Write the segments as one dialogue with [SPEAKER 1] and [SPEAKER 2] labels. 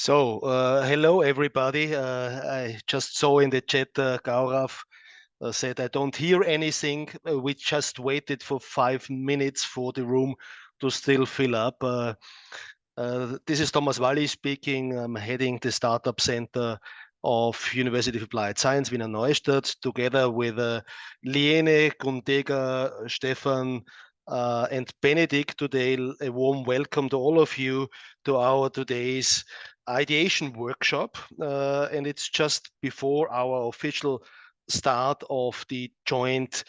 [SPEAKER 1] Hello everybody. I just saw in the chat Gaurav said I don't hear anything. We just waited for 5 minutes for the room to still fill up. This is Thomas Walli speaking. I'm heading the Startup Center of University of Applied Science, Wiener Neustadt, together with Liene, Gundega, Stefan, and Benedikt today. A warm welcome to all of you to our today's ideation workshop. And it's just before our official start of the joint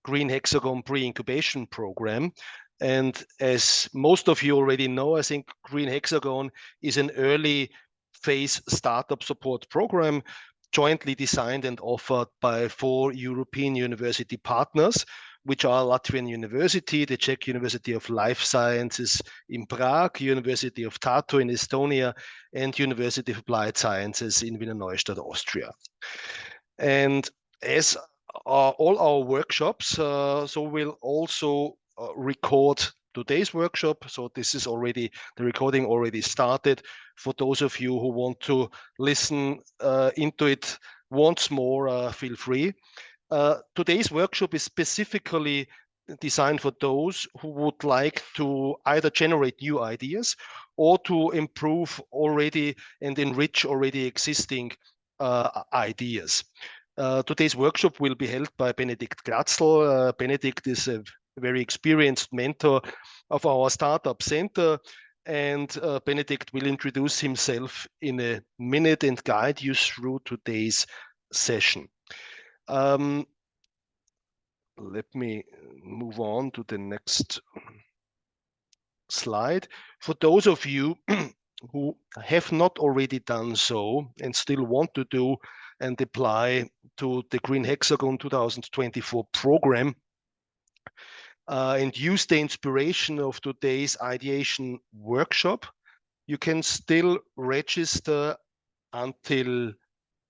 [SPEAKER 1] Green Hexagon pre-incubation program. And as most of you already know, I think Green Hexagon is an early phase startup support program jointly designed and offered by 4 European university partners, which are Latvian University, the Czech University of Life Sciences in Prague, University of Tartu in Estonia, and University of Applied Sciences in Wiener Neustadt, Austria. And as all our workshops, so we'll also record today's workshop. So this is already, the recording already started. For those of you who want to listen into it once more, feel free. Today's workshop is specifically designed for those who would like to either generate new ideas or to improve already and enrich already existing ideas. Today's workshop will be held by Benedikt Glatzl. Benedikt is a very experienced mentor of our Startup Center, and Benedikt will introduce himself in a minute and guide you through today's session. Let me move on to the next slide. For those of you who have not already done so and still want to do and apply to the Green Hexagon 2024 program and use the inspiration of today's ideation workshop, you can still register until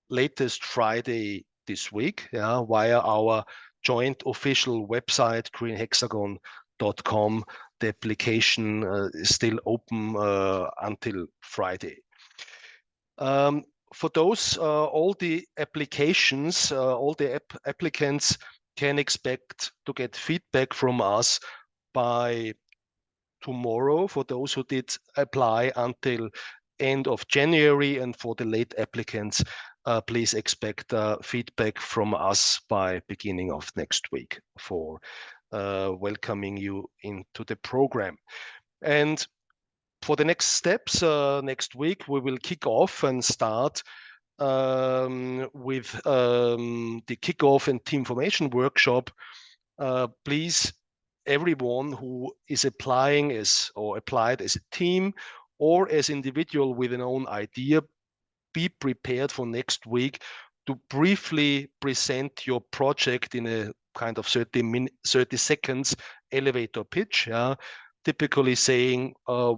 [SPEAKER 1] latest Friday this week via our joint official website, greenhexagon.com. The application is still open until Friday. For those, all the applications, all the applicants can expect to get feedback from us by tomorrow. For those who did apply until end of January, and for the late applicants, please expect feedback from us by beginning of next week for welcoming you into the program. And for the next steps, next week, we will kick off and start with the kickoff and team formation workshop. Please, everyone who is applying or applied as a team or as individual with an own idea, be prepared for next week to briefly present your project in a kind of 30 seconds elevator pitch. Typically saying who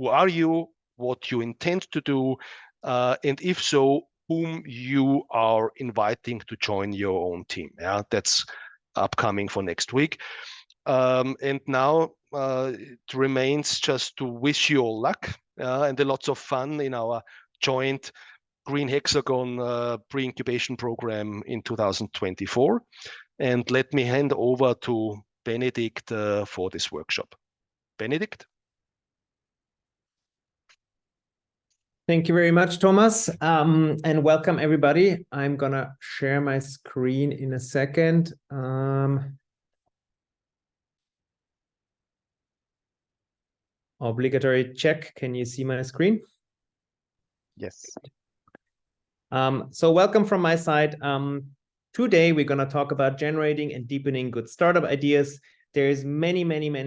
[SPEAKER 1] are you, what you intend to do, and if so, whom you are inviting to join your own team. That's upcoming for next week. And now it remains just to wish you all luck and a lots of fun in our joint Green Hexagon pre-incubation program in 2024. And let me hand over to Benedikt for this workshop. Benedikt?
[SPEAKER 2] Thank you very much, Thomas, and welcome everybody. I'm gonna share my screen in a second. Obligatory check. Can you see my screen?
[SPEAKER 1] Yes.
[SPEAKER 2] So welcome from my side. Today we're gonna talk about generating and deepening good startup ideas. There's many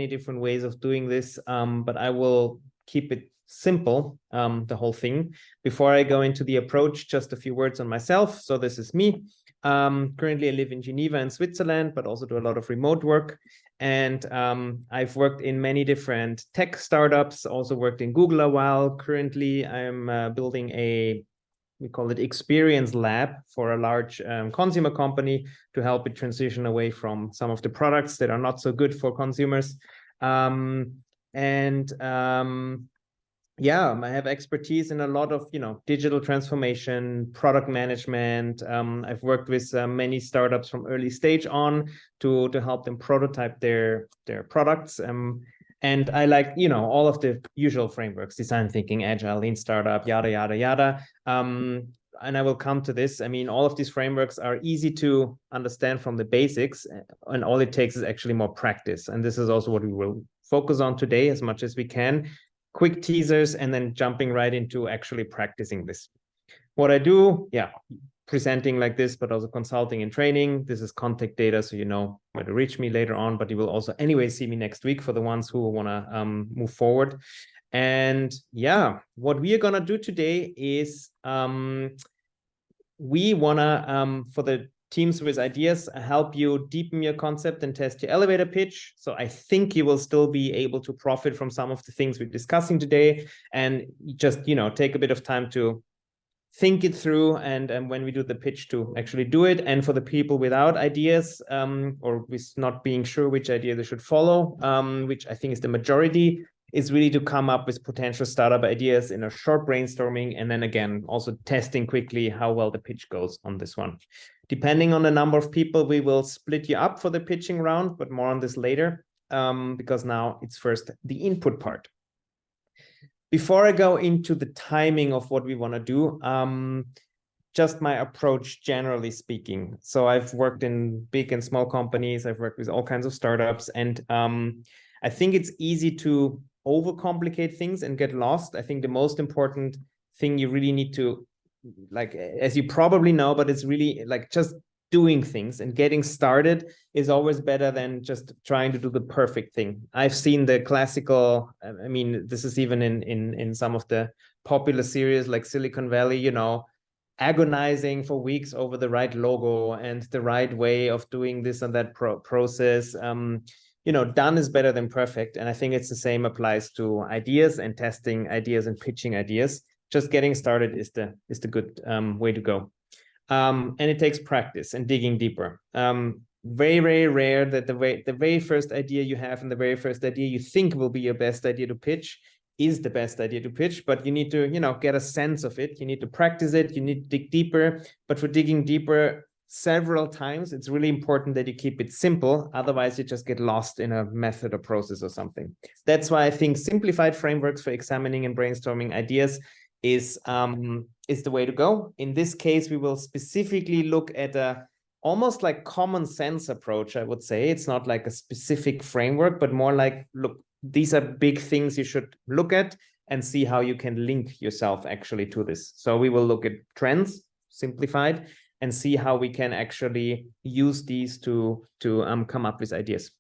[SPEAKER 2] different ways of doing this, but I will keep it simple, the whole thing. Before I go into the approach, just a few words on myself. So this is me. Currently I live in Geneva in Switzerland, but also do a lot of remote work. And I've worked in many different tech startups, also worked in Google a while. Currently I'm building we call it experience lab for a large consumer company to help it transition away from some of the products that are not so good for consumers. yeah, I have expertise in a lot of, digital transformation, product management. I've worked with many startups from early stage on to help them prototype their products. And I like, all of the usual frameworks: design thinking, agile, lean startup, yada, yada, yada. And I will come to this. I mean, all of these frameworks are easy to understand from the basics, and all it takes is actually more practice. And this is also what we will focus on today as much as we can. Quick teasers, and then jumping right into actually practicing this. What I do, presenting like this, but also consulting and training. This is contact data, so you know where to reach me later on, but you will also anyway see me next week for the ones who want to move forward. And yeah, what we are going to do today is we want to, for the teams with ideas, help you deepen your concept and test your elevator pitch. So I think you will still be able to profit from some of the things we're discussing today, and just, take a bit of time to think it through, and when we do the pitch, to actually do it. And for the people without ideas, or with not being sure which idea they should follow, which I think is the majority, is really to come up with potential startup ideas in a short brainstorming, and then again also testing quickly how well the pitch goes on this one. Depending on the number of people, we will split you up for the pitching round, but more on this later, because now it's first the input part. Before I go into the timing of what we want to do, just my approach generally speaking. So I've worked in big and small companies. I've worked with all kinds of startups, and I think it's easy to overcomplicate things and get lost. I think the most important thing you really need to, like, as you probably know, but it's really like just doing things and getting started is always better than just trying to do the perfect thing. I've seen the classical, I mean, this is even in some of the popular series like Silicon Valley, agonizing for weeks over the right logo and the right way of doing this and that process. Done is better than perfect. And I think it's the same applies to ideas and testing ideas and pitching ideas. Just getting started is the good way to go. And it takes practice and digging deeper. Very, very rare that the very first idea you have and the very first idea you think will be your best idea to pitch is the best idea to pitch, but you need to, get a sense of it. You need to practice it. You need to dig deeper. But for digging deeper several times, it's really important that you keep it simple. Otherwise, you just get lost in a method or process or something. That's why I think simplified frameworks for examining and brainstorming ideas is the way to go. In this case, we will specifically look at a almost like common sense approach, I would say. It's not like a specific framework, but more like, look, these are big things you should look at and see how you can link yourself actually to this. So we will look at trends, simplified, and see how we can actually use these to come up with ideas.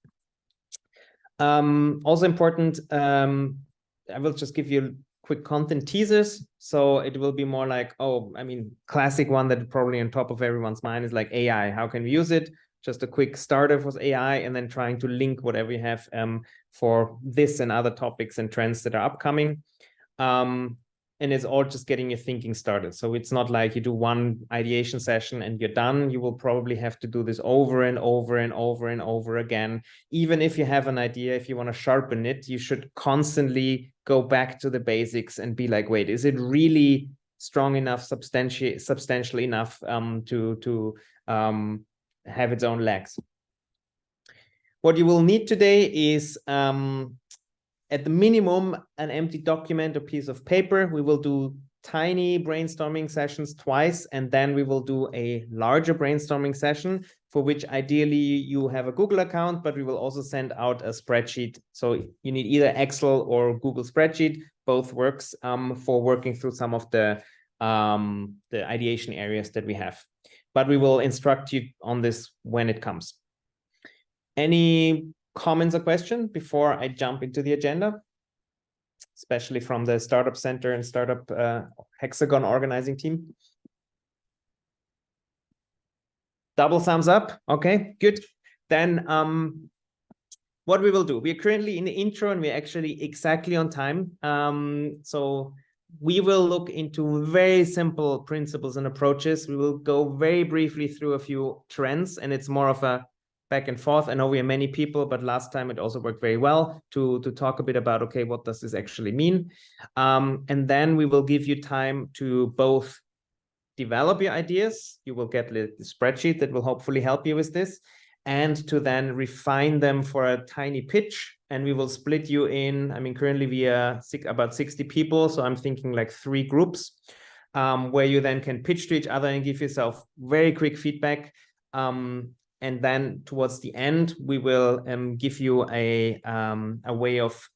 [SPEAKER 2] Also important, I will just give you quick content teasers. So it will be more like, classic one that probably on top of everyone's mind is like AI. How can we use it? Just a quick starter for AI, and then trying to link whatever you have for this and other topics and trends that are upcoming. And it's all just getting your thinking started. So it's not like you do one ideation session and you're done. You will probably have to do this over and over and over and over again. Even if you have an idea, if you want to sharpen it, you should constantly go back to the basics and be like, wait, is it really strong enough, substantial enough to have its own legs? What you will need today is at the minimum, an empty document or piece of paper. We will do tiny brainstorming sessions twice, and then we will do a larger brainstorming session for which ideally you have a Google account, but we will also send out a spreadsheet. So you need either Excel or Google spreadsheet. Both works for working through some of the ideation areas that we have. But we will instruct you on this when it comes. Any comments or questions before I jump into the agenda, especially from the Startup Center and Startup HExagon organizing team? Double thumbs up. Okay, good. Then what we will do, we are currently in the intro and we're actually exactly on time. So we will look into very simple principles and approaches. We will go very briefly through a few trends, and it's more of a back and forth. I know we are many people, but last time it also worked very well to talk a bit about, okay, what does this actually mean? And then we will give you time to both develop your ideas. You will get the spreadsheet that will hopefully help you with this, and to then refine them for a tiny pitch. And we will split you in, I mean, currently we are about 60 people. So I'm thinking like 3 groups where you then can pitch to each other and give yourself very quick feedback. And then towards the end, we will give you a way of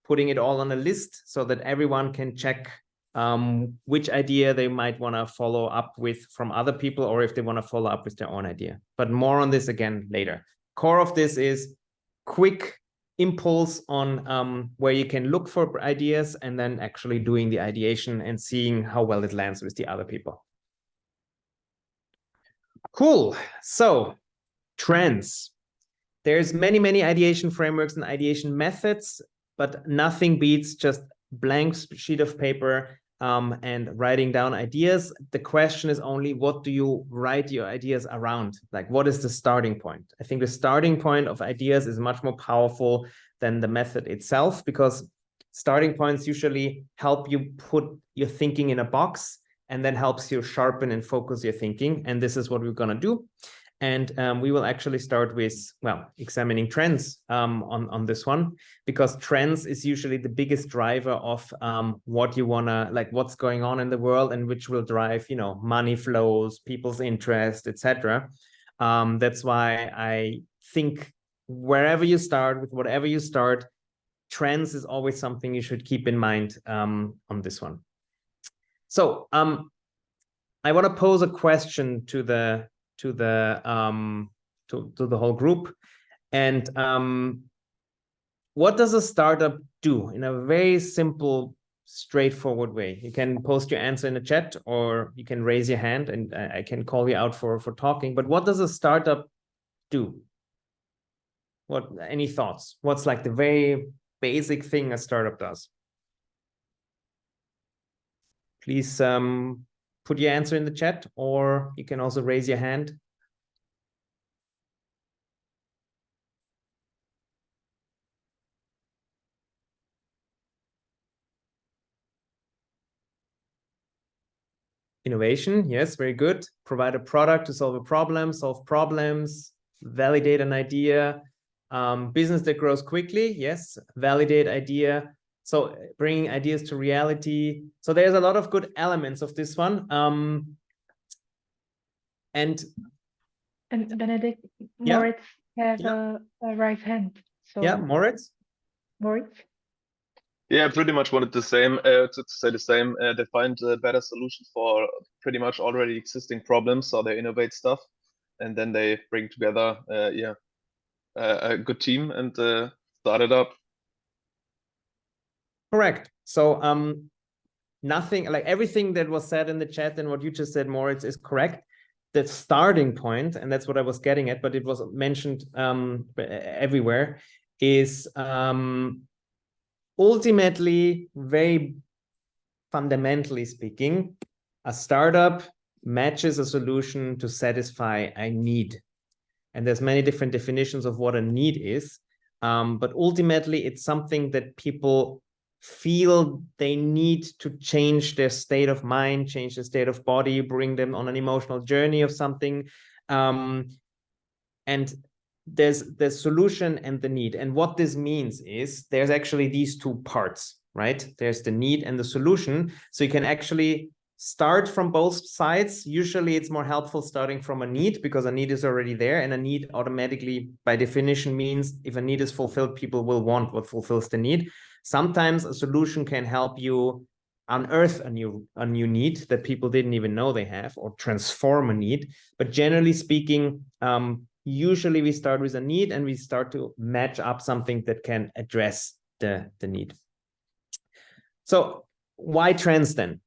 [SPEAKER 2] putting it all on a list so that everyone can check which idea they might want to follow up with from other people, or if they want to follow up with their own idea. But more on this again later. Core of this is quick impulse on where you can look for ideas, and then actually doing the ideation and seeing how well it lands with the other people. Cool. So trends. There's many ideation frameworks and ideation methods, but nothing beats just blank sheet of paper and writing down ideas. The question is only, what do you write your ideas around? Like, what is the starting point? I think the starting point of ideas is much more powerful than the method itself, because starting points usually help you put your thinking in a box, and then helps you sharpen and focus your thinking. And this is what we're going to do. And we will actually start with, well, examining trends on this one, because trends is usually the biggest driver of what you want to, like, what's going on in the world, and which will drive, you know, money flows, people's interest, etc. That's why I think wherever you start, with whatever you start, trends is always something you should keep in mind on this one. So I want to pose a question to the whole group. And what does a startup do in a very simple, straightforward way? You can post your answer in the chat, or you can raise your hand and I can call you out for talking. But what does a startup do? Any thoughts? What's like the very basic thing a startup does? Please put your answer in the chat, or you can also raise your hand. Innovation, yes, very good. Provide a product to solve a problem, solve problems, validate an idea. Business that grows quickly, yes, validate idea. So bringing ideas to reality. So there's a lot of good elements of this one. And
[SPEAKER 3] Benedikt,
[SPEAKER 2] yeah.
[SPEAKER 3] Moritz has a right hand. So
[SPEAKER 2] yeah, Moritz.
[SPEAKER 4] Yeah, I pretty much wanted the same, to say the same. They find better solutions for pretty much already existing problems, so they innovate stuff, and then they bring together, a good team and start it up.
[SPEAKER 2] Correct. So nothing, like everything that was said in the chat and what you just said, Moritz, is correct. The starting point, and that's what I was getting at, but it was mentioned everywhere, is ultimately, very fundamentally speaking, a startup matches a solution to satisfy a need. And there's many different definitions of what a need is. But ultimately, it's something that people feel they need to change their state of mind, change their state of body, bring them on an emotional journey of something. And there's the solution and the need. And what this means is there's actually these two parts, right? There's the need and the solution. So you can actually start from both sides. Usually it's more helpful starting from a need, because a need is already there, and a need automatically by definition means if a need is fulfilled, people will want what fulfills the need. Sometimes a solution can help you unearth a new need that people didn't even know they have, or transform a need. But generally speaking, usually we start with a need and we start to match up something that can address the need. So why trends then?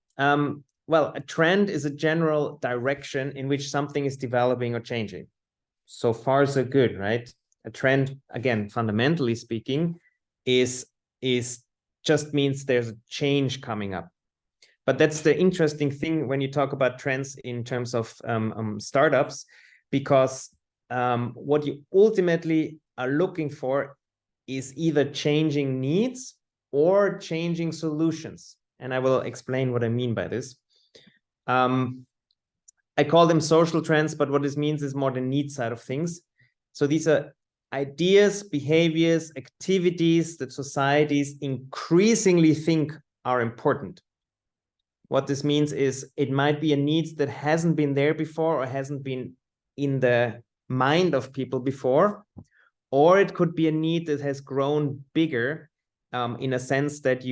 [SPEAKER 2] Well, a trend is a general direction in which something is developing or changing. So far, so good, right? A trend, again, fundamentally speaking, is just means there's a change coming up. But that's the interesting thing when you talk about trends in terms of startups, because what you ultimately are looking for is either changing needs or changing solutions. And I will explain what I mean by this. I call them social trends, but what this means is more the need side of things. So these are ideas, behaviors, activities that societies increasingly think are important. What this means is it might be a need that hasn't been there before or hasn't been in the mind of people before, or it could be a need that has grown bigger in a sense that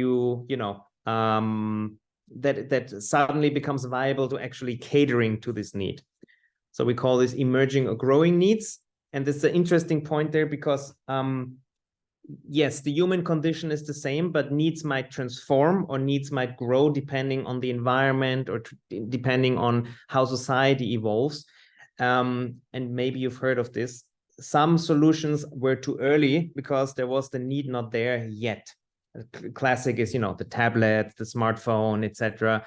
[SPEAKER 2] that suddenly becomes viable to actually catering to this need. So we call this emerging or growing needs. And this is an interesting point there because yes, the human condition is the same, but needs might transform or needs might grow depending on the environment or depending on how society evolves. And maybe you've heard of this. Some solutions were too early because there was the need not there yet. Classic is, the tablet, the smartphone, etc.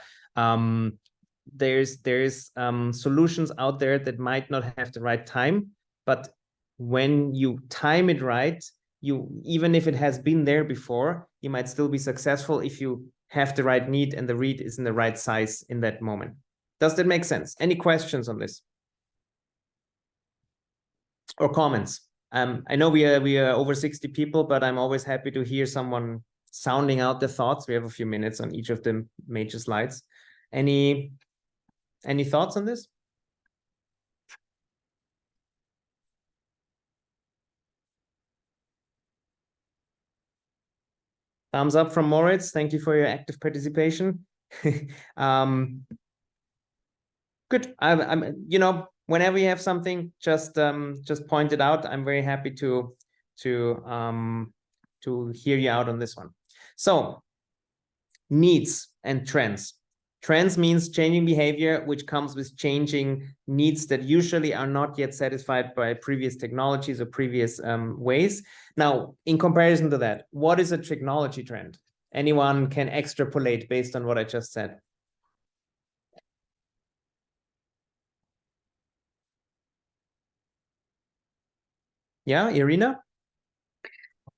[SPEAKER 2] There's solutions out there that might not have the right time, but when you time it right, even if it has been there before, you might still be successful if you have the right need and the read is in the right size in that moment. Does that make sense? Any questions on this? Or comments? I know we are over 60 people, but I'm always happy to hear someone sounding out the thoughts. We have a few minutes on each of the major slides. Any thoughts on this? Thumbs up from Moritz. Thank you for your active participation. Good. I'm whenever you have something, just point it out. I'm very happy to hear you out on this one. So, needs and trends. Trends means changing behavior, which comes with changing needs that usually are not yet satisfied by previous technologies or previous ways. Now, in comparison to that, what is a technology trend? Anyone can extrapolate based on what I just said. Yeah, Irina?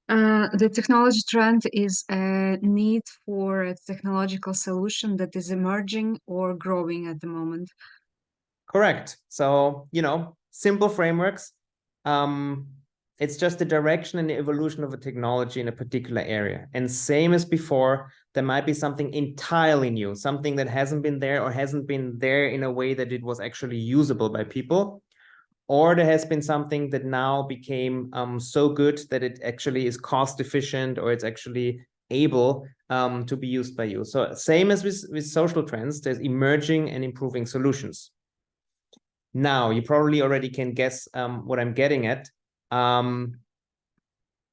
[SPEAKER 5] The technology trend is a need for a technological solution that is emerging or growing at the moment.
[SPEAKER 2] Correct. So, simple frameworks. It's just the direction and the evolution of a technology in a particular area. And same as before, there might be something entirely new, something that hasn't been there or hasn't been there in a way that it was actually usable by people. Or there has been something that now became so good that it actually is cost efficient or it's actually able to be used by you. So same as with social trends, there's emerging and improving solutions. Now, you probably already can guess what I'm getting at.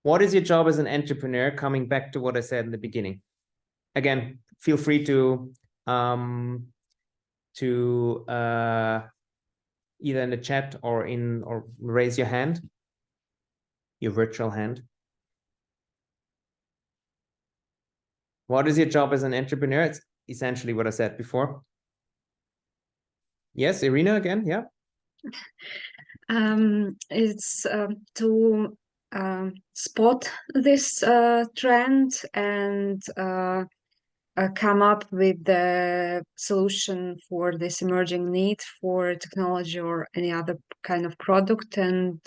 [SPEAKER 2] What is your job as an entrepreneur? Coming back to what I said in the beginning. Again, feel free to either in the chat or raise your hand, your virtual hand. What is your job as an entrepreneur? It's essentially what I said before. Yes, Irina again, yeah.
[SPEAKER 5] It's to spot this trend and come up with the solution for this emerging need for technology or any other kind of product, and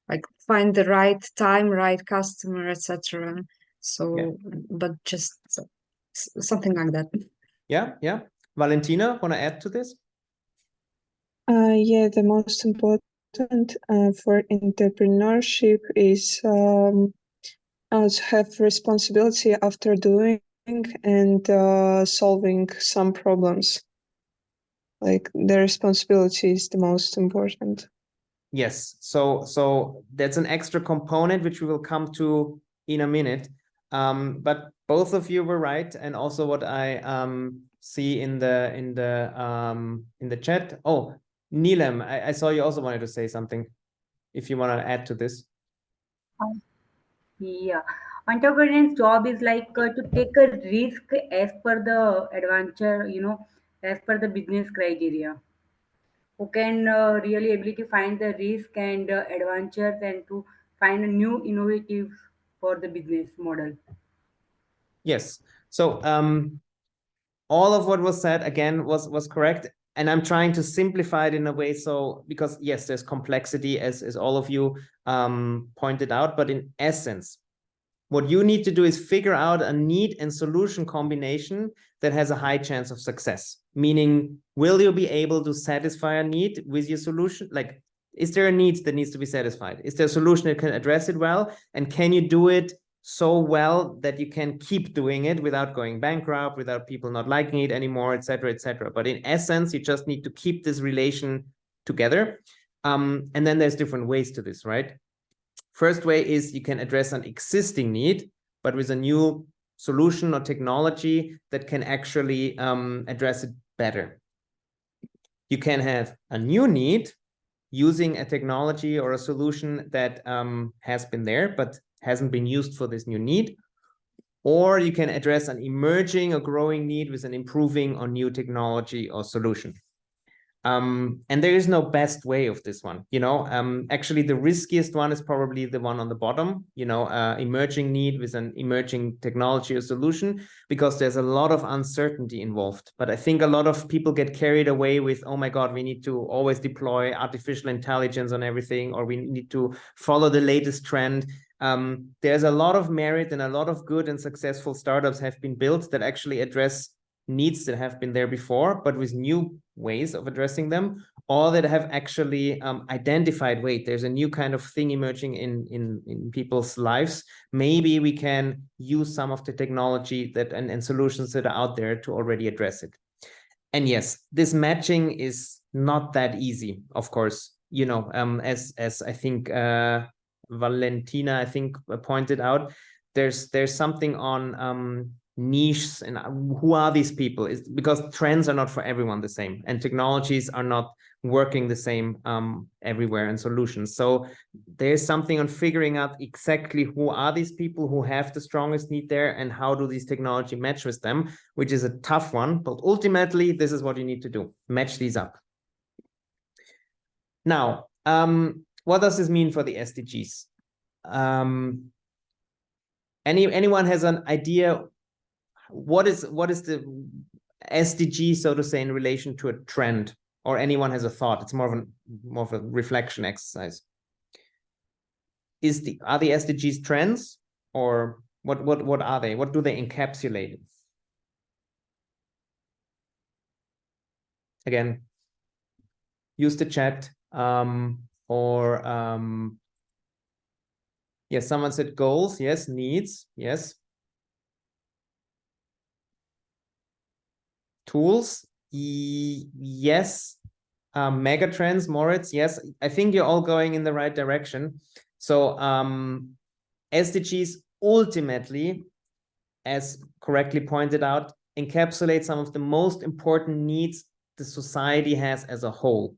[SPEAKER 5] like find the right time, right customer, etc. So, yeah. But just something like that.
[SPEAKER 2] Yeah. Valentina, want to add to this?
[SPEAKER 6] Yeah, the most important for entrepreneurship is to have responsibility after doing and solving some problems. Like the responsibility is the most important.
[SPEAKER 2] Yes, so that's an extra component which we will come to in a minute. But both of you were right, and also what I see in the chat. Oh, Neelam, I saw you also wanted to say something. If you want to add to this.
[SPEAKER 7] Yeah, entrepreneur's job is like to take a risk as per the adventure, as per the business criteria. who can really able to find the risk and adventures and to find a new innovative for the business model.
[SPEAKER 2] Yes. So all of what was said again was correct. And I'm trying to simplify it in a way. So, because yes, there's complexity as all of you pointed out, but in essence, what you need to do is figure out a need and solution combination that has a high chance of success. Meaning, will you be able to satisfy a need with your solution? Like, is there a need that needs to be satisfied? Is there a solution that can address it well? And can you do it so well that you can keep doing it without going bankrupt, without people not liking it anymore, et cetera, et cetera. But in essence, you just need to keep this relation together. And then there's different ways to this, right? First way is you can address an existing need, but with a new solution or technology that can actually address it better. You can have a new need using a technology or a solution that has been there, but hasn't been used for this new need. Or you can address an emerging or growing need with an improving or new technology or solution. And there is no best way of this one, you know. Actually, the riskiest one is probably the one on the bottom, you know, emerging need with an emerging technology or solution, because there's a lot of uncertainty involved. But I think a lot of people get carried away with, oh my God, we need to always deploy artificial intelligence on everything, or we need to follow the latest trend. There's a lot of merit and a lot of good and successful startups have been built that actually address needs that have been there before, but with new ways of addressing them, or that have actually identified, wait, there's a new kind of thing emerging in people's lives. Maybe we can use some of the technology that and solutions that are out there to already address it. And yes, this matching is not that easy, of course, you know, as I think Valentina, I think, pointed out, there's something on niches and who are these people, is because trends are not for everyone the same, and technologies are not working the same everywhere, and solutions. So there's something on figuring out exactly who are these people who have the strongest need there, and how do these technology match with them, which is a tough one, but ultimately this is what you need to do, match these up. Now, what does this mean for the SDGs? Anyone has an idea what is the SDG, so to say, in relation to a trend, or anyone has a thought? It's more of a reflection exercise. Are the SDGs trends, or what are they? What do they encapsulate? Again, use the chat, yes, someone said goals. Yes, needs. Yes. Tools, yes. Mega trends, Moritz, yes. I think you're all going in the right direction. So SDGs ultimately, as correctly pointed out, encapsulate some of the most important needs the society has as a whole.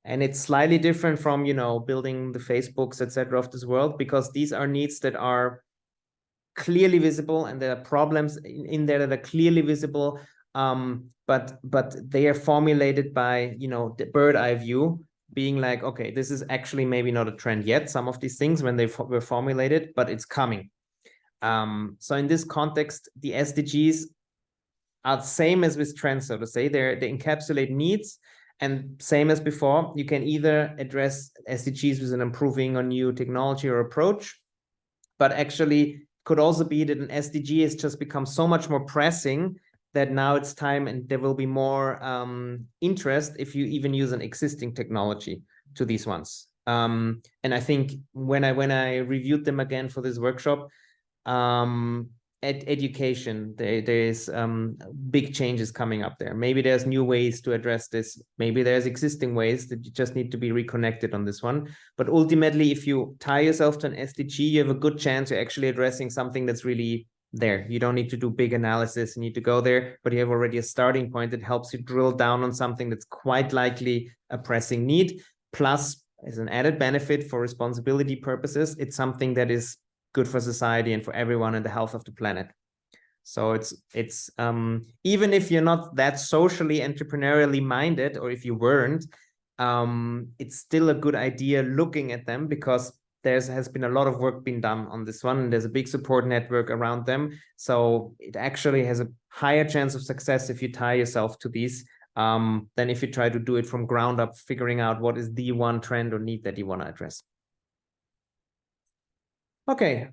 [SPEAKER 2] And it's slightly different from, you know, building the Facebooks, etc. of this world, because these are needs that are clearly visible, and there are problems in there that are clearly visible. But they are formulated by, you know, the bird eye view, being like, okay, this is actually maybe not a trend yet, some of these things when they were formulated, but it's coming. So in this context, the SDGs are the same as with trends, so to say. They encapsulate needs, and same as before, you can either address SDGs with an improving or new technology or approach, but actually could also be that an SDG has just become so much more pressing that now it's time, and there will be more interest if you even use an existing technology to these ones. And I think when I reviewed them again for this workshop, education, there's big changes coming up there. Maybe there's new ways to address this. Maybe there's existing ways that you just need to be reconnected on this one. But ultimately, if you tie yourself to an SDG, you have a good chance you're actually addressing something that's really there. You don't need to do big analysis. You need to go there, but you have already a starting point that helps you drill down on something that's quite likely a pressing need. Plus, as an added benefit for responsibility purposes, it's something that is good for society and for everyone and the health of the planet. So it's even if you're not that socially entrepreneurially minded, or if you weren't, it's still a good idea looking at them, because has been a lot of work being done on this one, and there's a big support network around them. So it actually has a higher chance of success if you tie yourself to these than if you try to do it from ground up, figuring out what is the one trend or need that you want to address. Okay,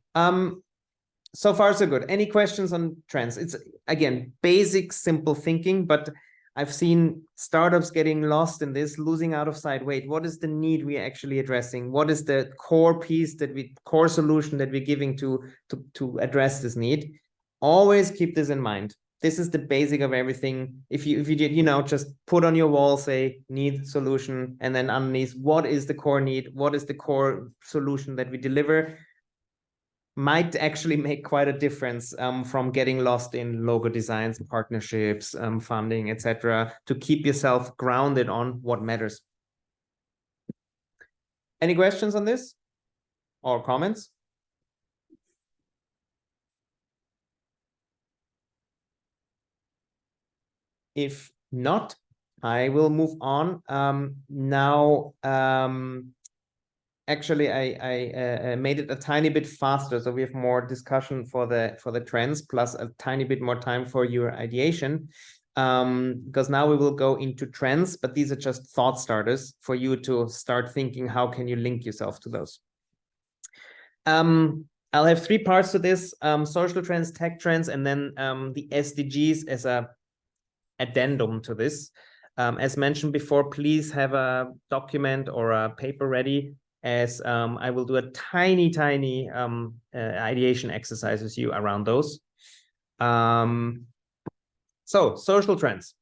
[SPEAKER 2] so far so good. Any questions on trends? It's, again, basic, simple thinking, but I've seen startups getting lost in this, losing out of sight. Wait, what is the need we're actually addressing? What is the core piece core solution that we're giving to address this need? Always keep this in mind. This is the basic of everything. If you did, just put on your wall, say need, solution, and then underneath, what is the core need? What is the core solution that we deliver? Might actually make quite a difference from getting lost in logo designs, partnerships, funding, etc., to keep yourself grounded on what matters. Any questions on this or comments? If not, I will move on. Now, actually, I made it a tiny bit faster, so we have more discussion for the trends, plus a tiny bit more time for your ideation, because now we will go into trends, but these are just thought starters for you to start thinking, how can you link yourself to those? I'll have 3 parts to this: social trends, tech trends, and then the SDGs as a addendum to this. As mentioned before, please have a document or a paper ready, as I will do a tiny ideation exercise with you around those. So social trends.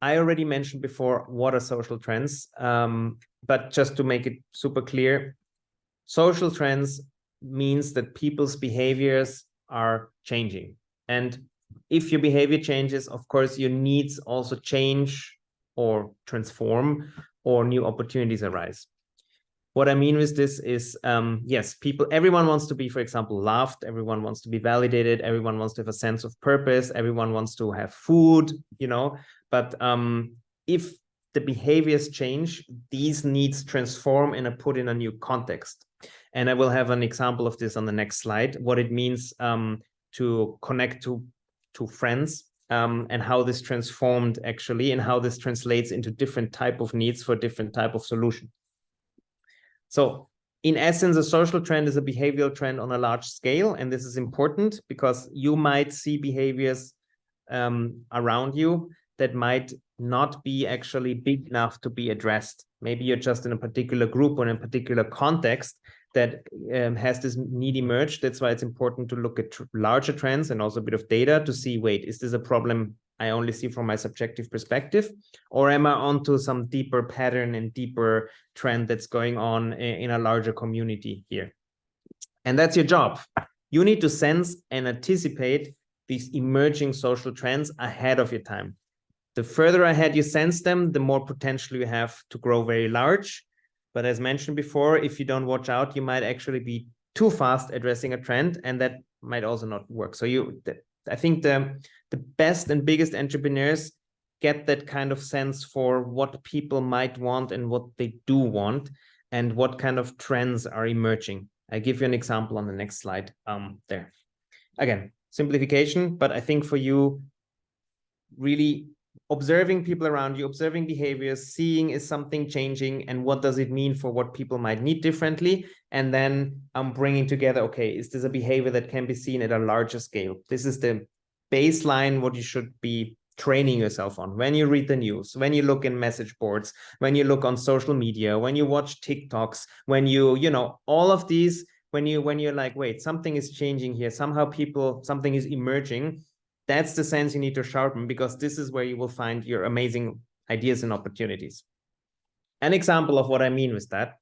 [SPEAKER 2] I already mentioned before what are social trends, but just to make it super clear, social trends means that people's behaviors are changing. And if your behavior changes, of course, your needs also change or transform, or new opportunities arise. What I mean with this is, yes, everyone wants to be, for example, loved. Everyone wants to be validated. Everyone wants to have a sense of purpose. Everyone wants to have food, but if the behaviors change, these needs transform and are put in a new context. And I will have an example of this on the next slide, what it means to connect to friends, and how this transformed actually, and how this translates into different type of needs for different type of solution. So in essence, a social trend is a behavioral trend on a large scale. And this is important because you might see behaviors around you that might not be actually big enough to be addressed. Maybe you're just in a particular group or in a particular context that has this need emerged. That's why it's important to look at larger trends and also a bit of data to see, wait, is this a problem I only see from my subjective perspective, or am I onto some deeper pattern and deeper trend that's going on in a larger community here? And that's your job. You need to sense and anticipate these emerging social trends ahead of your time. The further ahead you sense them, the more potential you have to grow very large. But as mentioned before, if you don't watch out, you might actually be too fast addressing a trend, and that might also not work. So I think the best and biggest entrepreneurs get that kind of sense for what people might want and what they do want, and what kind of trends are emerging. I give you an example on the next slide there. Again, simplification, but I think for you, really observing people around you, observing behaviors, seeing is something changing, and what does it mean for what people might need differently, and then bringing together, okay, is this a behavior that can be seen at a larger scale? This is the baseline, what you should be training yourself on when you read the news, when you look in message boards, when you look on social media, when you watch TikToks, when all of these, when you're like, wait, something is changing here, something is emerging. That's the sense you need to sharpen, because this is where you will find your amazing ideas and opportunities. An example of what I mean with that,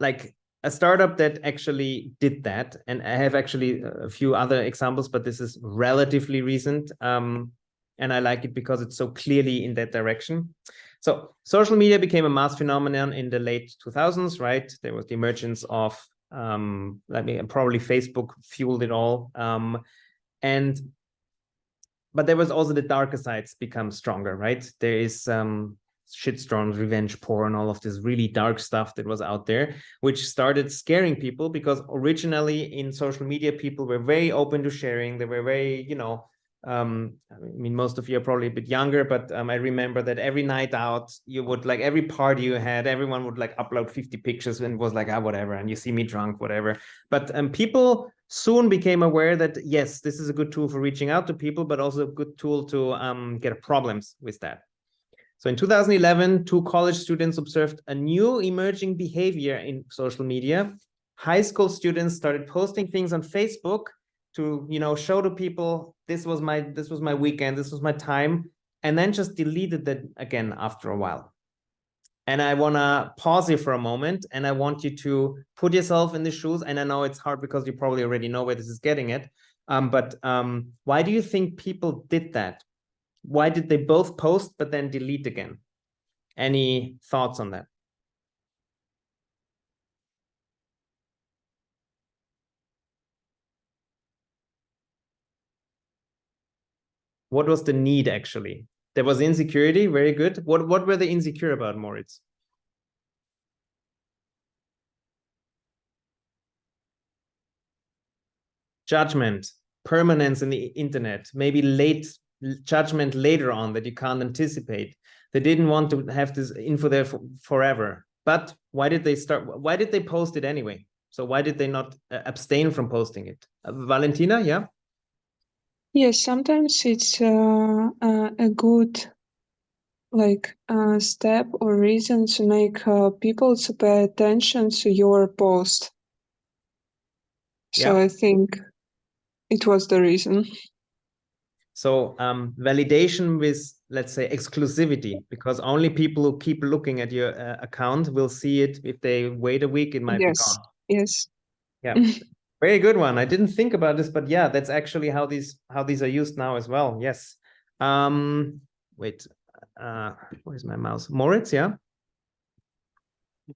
[SPEAKER 2] like a startup that actually did that, and I have actually a few other examples, but this is relatively recent, and I like it because it's so clearly in that direction. So social media became a mass phenomenon in the late 2000s, right? There was the emergence of probably Facebook fueled it all. And but there was also the darker sides become stronger, right? There is shitstorms, revenge porn, all of this really dark stuff that was out there, which started scaring people, because originally in social media, people were very open to sharing. They were very, you know, I mean, most of you are probably a bit younger, but I remember that every night out, you would, like, every party you had, everyone would like upload 50 pictures and was like, ah, whatever, and you see me drunk, whatever. But people soon became aware that, yes, this is a good tool for reaching out to people, but also a good tool to get problems with that. So in 2011, 2 college students observed a new emerging behavior in social media. High school students started posting things on Facebook to, you know, show to people, this was my weekend, this was my time, and then just deleted it again after a while. And I want to pause here for a moment, and I want you to put yourself in the shoes. And I know it's hard because you probably already know where this is getting at. But why do you think people did that? Why did they both post but then delete again? Any thoughts on that? What was the need actually? There was insecurity, very good. What were they insecure about, Moritz? Judgment, permanence in the internet, maybe late judgment later on that you can't anticipate. They didn't want to have this info there forever. But why did they start? Why did they post it anyway? So why did they not abstain from posting it? Valentina, yeah?
[SPEAKER 6] Yes, sometimes it's a good step or reason to make people to pay attention to your post. So
[SPEAKER 2] Yeah.
[SPEAKER 6] I think it was the reason.
[SPEAKER 2] So validation with, let's say, exclusivity, because only people who keep looking at your account will see it. If they wait a week, it might be gone.
[SPEAKER 6] Yes.
[SPEAKER 2] Yeah. Very good one. I didn't think about this, but yeah, that's actually how these are used now as well. Yes. Wait, where's my mouse? Moritz, yeah.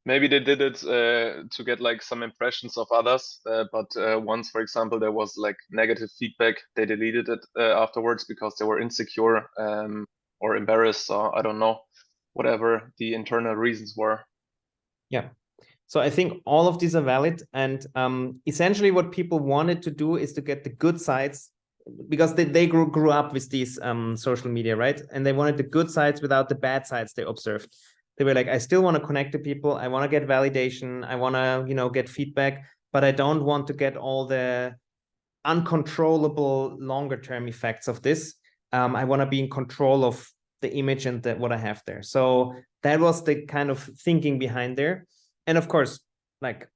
[SPEAKER 4] Maybe they did it to get like some impressions of others, but once, for example, there was like negative feedback, they deleted it afterwards because they were insecure or embarrassed, or I don't know, whatever the internal reasons were.
[SPEAKER 2] Yeah. So I think all of these are valid, and essentially what people wanted to do is to get the good sides, because they grew up with these social media, right? And they wanted the good sides without the bad sides they observed. They were like, I still want to connect to people. I want to get validation. I want to, you know, get feedback, but I don't want to get all the uncontrollable longer term effects of this. I want to be in control of the image and what I have there. So that was the kind of thinking behind there. And of course, like,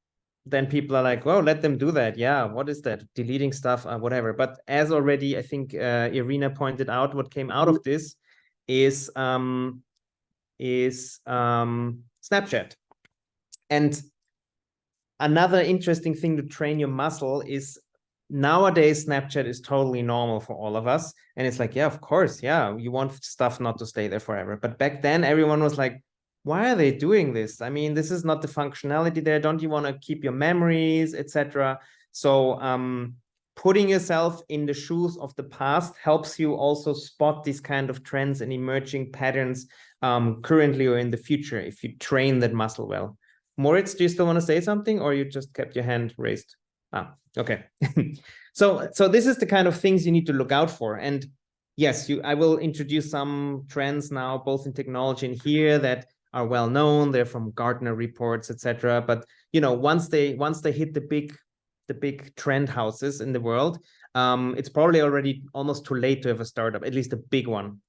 [SPEAKER 2] then people are like, well, let them do that. Yeah, what is that? Deleting stuff, whatever. But as already, I think Irina pointed out, what came out of this is Snapchat. And another interesting thing to train your muscle is, nowadays Snapchat is totally normal for all of us. And it's like, yeah, of course, yeah, you want stuff not to stay there forever. But back then, everyone was like, why are they doing this? I mean, this is not the functionality there. Don't you want to keep your memories, etc.? So putting yourself in the shoes of the past helps you also spot these kind of trends and emerging patterns currently or in the future, if you train that muscle well. Moritz, do you still want to say something, or you just kept your hand raised? Ah, okay. So this is the kind of things you need to look out for. And yes, I will introduce some trends now, both in technology and here, that are well known. They're from Gartner reports, etc. But you know, once they hit the big trend houses in the world, it's probably already almost too late to have a startup, at least a big one.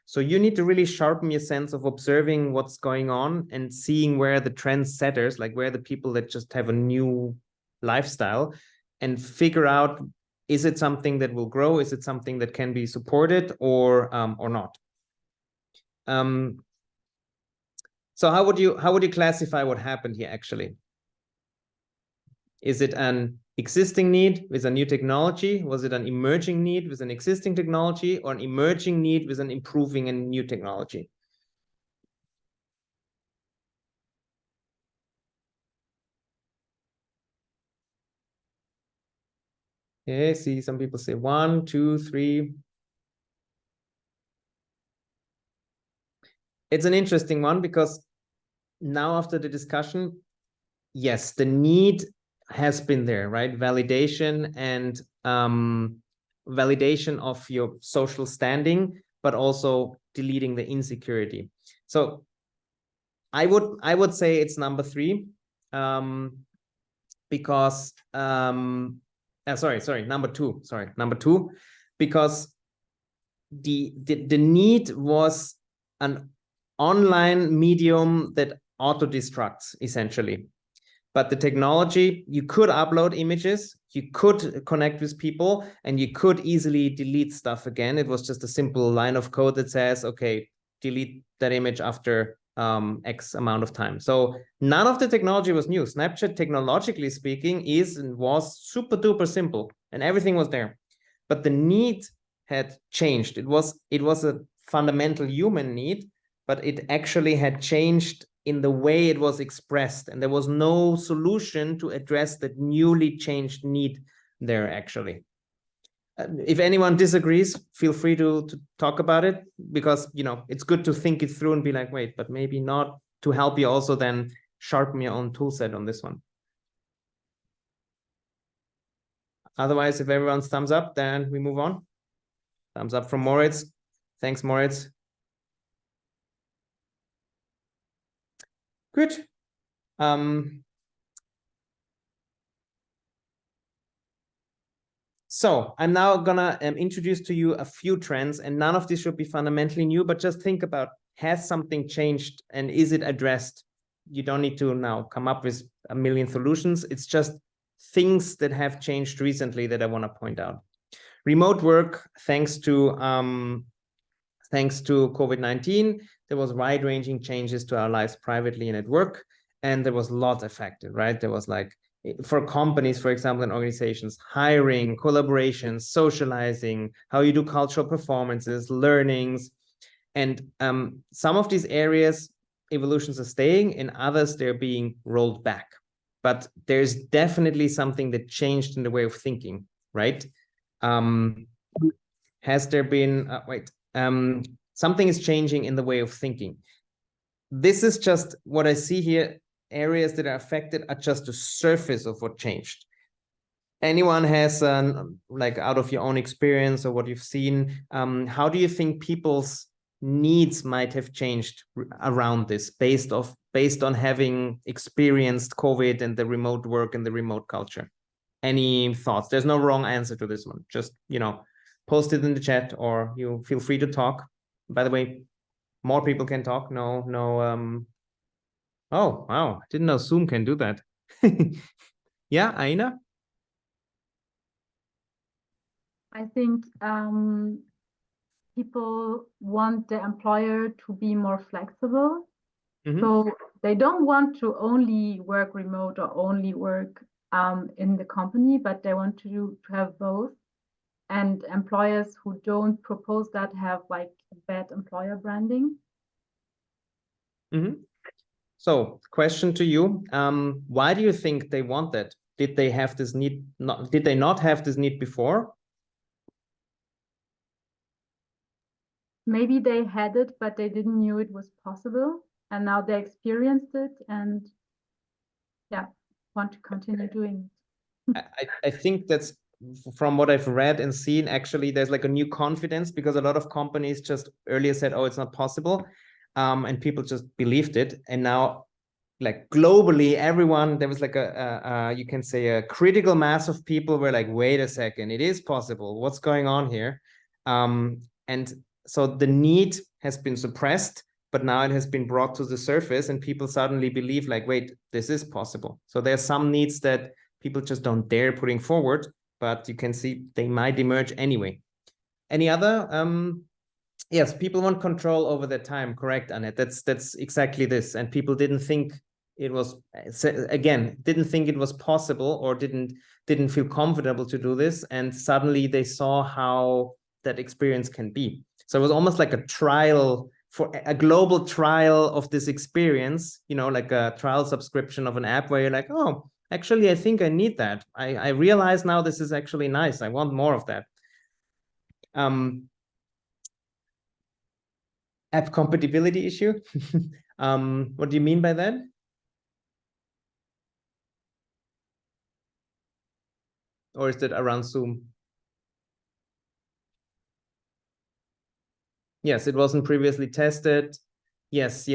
[SPEAKER 2] So you need to really sharpen your sense of observing what's going on and seeing where the trend setters, like where the people that just have a new lifestyle, and figure out, is it something that will grow? Is it something that can be supported or not? So how would you classify what happened here actually? Is it an existing need with a new technology? Was it an emerging need with an existing technology, or an emerging need with an improving and new technology? Okay, see some people say 1, 2, 3. it's an interesting one, because now after the discussion, yes, the need has been there, right? Validation and validation of your social standing, but also deleting the insecurity. So I would say it's number 3, because number 2. Sorry, number 2, because the need was an online medium that auto-destructs essentially. But the technology, you could upload images, you could connect with people, and you could easily delete stuff again. It was just a simple line of code that says, okay, delete that image after X amount of time. So none of the technology was new. Snapchat, technologically speaking, was super duper simple, and everything was there. But the need had changed. It was a fundamental human need, but it actually had changed in the way it was expressed, and there was no solution to address that newly changed need there, actually. If anyone disagrees, feel free to talk about it, because, you know, it's good to think it through and be like, wait, but maybe not, to help you also then sharpen your own tool set on this one. Otherwise, if everyone's thumbs up, then we move on. Thumbs up from Moritz. Thanks, Moritz. Good. So I'm now gonna introduce to you a few trends, and none of this should be fundamentally new, but just think about, has something changed and is it addressed? You don't need to now come up with a million solutions. It's just things that have changed recently that I want to point out. Remote work, thanks to COVID-19, there was wide-ranging changes to our lives privately and at work, and there was a lot affected, right? There was, like, for companies, for example, and organizations, hiring, collaborations, socializing, how you do cultural performances, learnings. And some of these areas, evolutions are staying, in others, they're being rolled back. But there's definitely something that changed in the way of thinking, right? Has there been, something is changing in the way of thinking. This is just what I see here. Areas that are affected are just the surface of what changed. Anyone has, like, out of your own experience or what you've seen, how do you think people's needs might have changed around this, based on having experienced COVID and the remote work and the remote culture? Any thoughts? There's no wrong answer to this one. Just, you know, post it in the chat, or you feel free to talk. By the way, more people can talk. Oh, wow. I didn't know Zoom can do that. Yeah, Aina?
[SPEAKER 8] I think people want the employer to be more flexible. So they don't want to only work remote or only work in the company, but they want to have both. And employers who don't propose that have, like, bad employer branding.
[SPEAKER 2] So, question to you: why do you think they want that? Did they have this need? Did they not have this need before?
[SPEAKER 8] Maybe they had it, but they didn't know it was possible, and now they experienced it, and yeah, want to continue doing it.
[SPEAKER 2] I think that's, from what I've read and seen, actually, there's like a new confidence, because a lot of companies just earlier said, oh, it's not possible. And people just believed it. And now, like, globally, everyone, there was like you can say a critical mass of people were like, wait a second, it is possible. What's going on here? And so the need has been suppressed, but now it has been brought to the surface, and people suddenly believe, like, wait, this is possible. So there's some needs that people just don't dare putting forward, but you can see they might emerge anyway. Any other? Yes, people want control over their time. Correct, Annette. That's exactly this. And people didn't think it was, again, didn't think it was possible, or didn't feel comfortable to do this. And suddenly they saw how that experience can be. So it was almost like a trial, for a global trial of this experience, you know, like a trial subscription of an app where you're like, oh, actually, I think I need that. I realize now this is actually nice. I want more of that. App compatibility issue. What do you mean by that? Or is that around Zoom? Yes, it wasn't previously tested. Yes.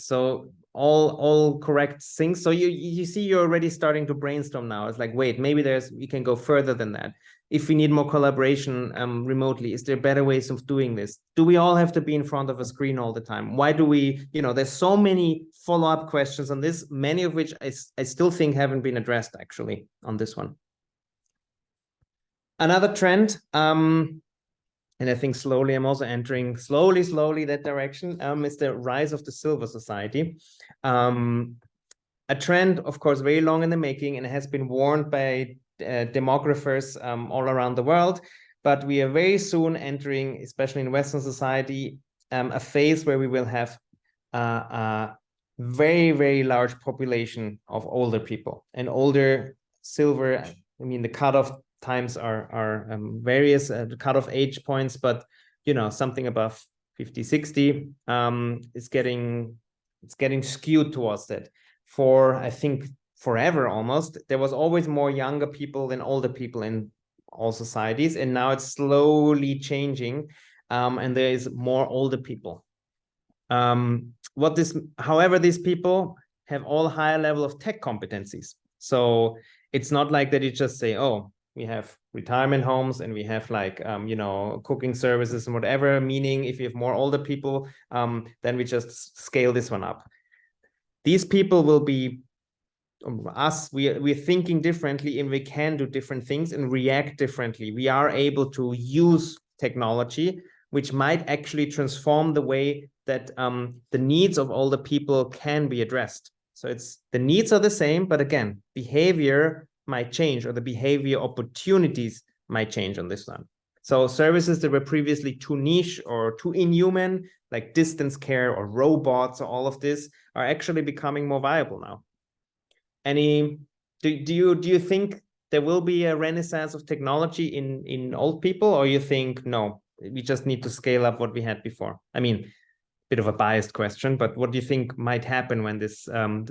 [SPEAKER 2] So all correct things. So you see, you're already starting to brainstorm now. It's like, wait, maybe we can go further than that. If we need more collaboration remotely, is there better ways of doing this? Do we all have to be in front of a screen all the time? Why do we, there's so many follow-up questions on this, many of which I still think haven't been addressed actually on this one. Another trend, and I think slowly I'm also entering slowly that direction, is the rise of the silver society. A trend, of course, very long in the making, and it has been warned by demographers all around the world. But we are very soon entering, especially in Western society, a phase where we will have a very, very large population of older people. And older silver, I mean, the cutoff times are various cutoff age points, but something above 50, 60 is getting skewed towards that. For I think forever almost, there was always more younger people than older people in all societies, and now it's slowly changing, and there is more older people. However, these people have all higher level of tech competencies. So it's not like that you just say, oh, we have retirement homes and we have like, cooking services and whatever, meaning if you have more older people, then we just scale this one up. These people will be us. We're thinking differently, and we can do different things and react differently. We are able to use technology, which might actually transform the way that the needs of older people can be addressed. So the needs are the same, but again, behavior might change, or the behavior opportunities might change on this one. So services that were previously too niche or too inhuman, like distance care or robots or all of this, are actually becoming more viable now. Do you think there will be a renaissance of technology in old people, or you think no, we just need to scale up what we had before? I mean, bit of a biased question, but what do you think might happen when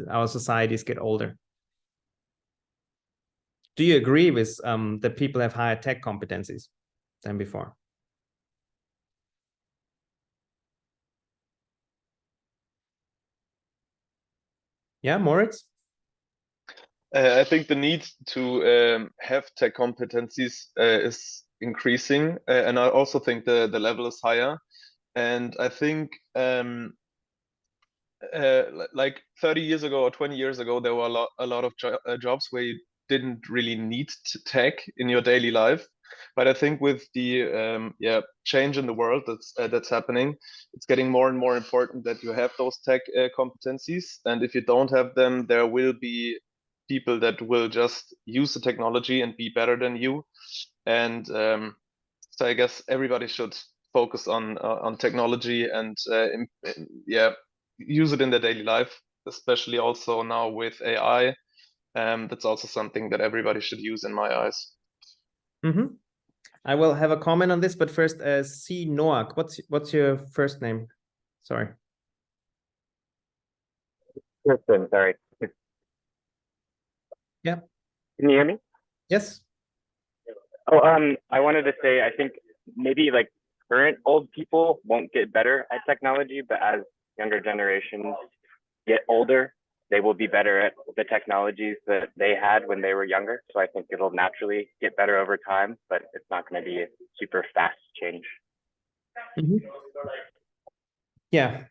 [SPEAKER 2] our societies get older? Do you agree with that people have higher tech competencies than before? Yeah, Moritz?
[SPEAKER 4] I think the need to have tech competencies is increasing, and I also think the level is higher. And I think like 30 years ago or 20 years ago, there were a lot of jobs where you didn't really need tech in your daily life. But I think with the change in the world that's happening, it's getting more and more important that you have those tech competencies. And if you don't have them, there will be people that will just use the technology and be better than you. And so I guess everybody should focus on technology and use it in their daily life, especially also now with AI. That's also something that everybody should use in my eyes.
[SPEAKER 2] Mm-hmm. I will have a comment on this, but first, C. Noak, what's your first name? Sorry.
[SPEAKER 9] Kristen, sorry.
[SPEAKER 2] Yeah.
[SPEAKER 9] Can you hear me?
[SPEAKER 2] Yes.
[SPEAKER 9] Oh, I wanted to say, I think maybe like current old people won't get better at technology, but as younger generations get older, they will be better at the technologies that they had when they were younger. So I think it'll naturally get better over time, but it's not going to be a super fast change.
[SPEAKER 2] Mm-hmm. Yeah.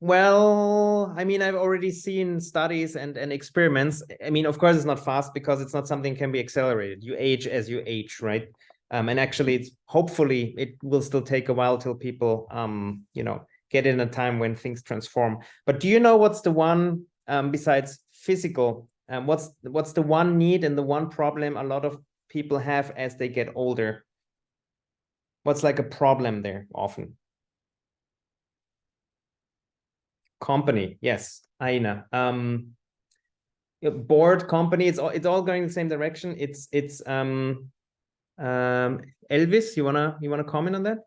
[SPEAKER 2] Well, I mean, I've already seen studies and experiments. I mean, of course, it's not fast because it's not something that can be accelerated. You age as you age, right? And actually, hopefully, it will still take a while till people, get in a time when things transform. But do you know what's the one besides physical? What's the one need and the one problem a lot of people have as they get older? What's like a problem there often? Company, yes, Aina. Board company. It's all going in the same direction. It's Elvis. You wanna comment on that?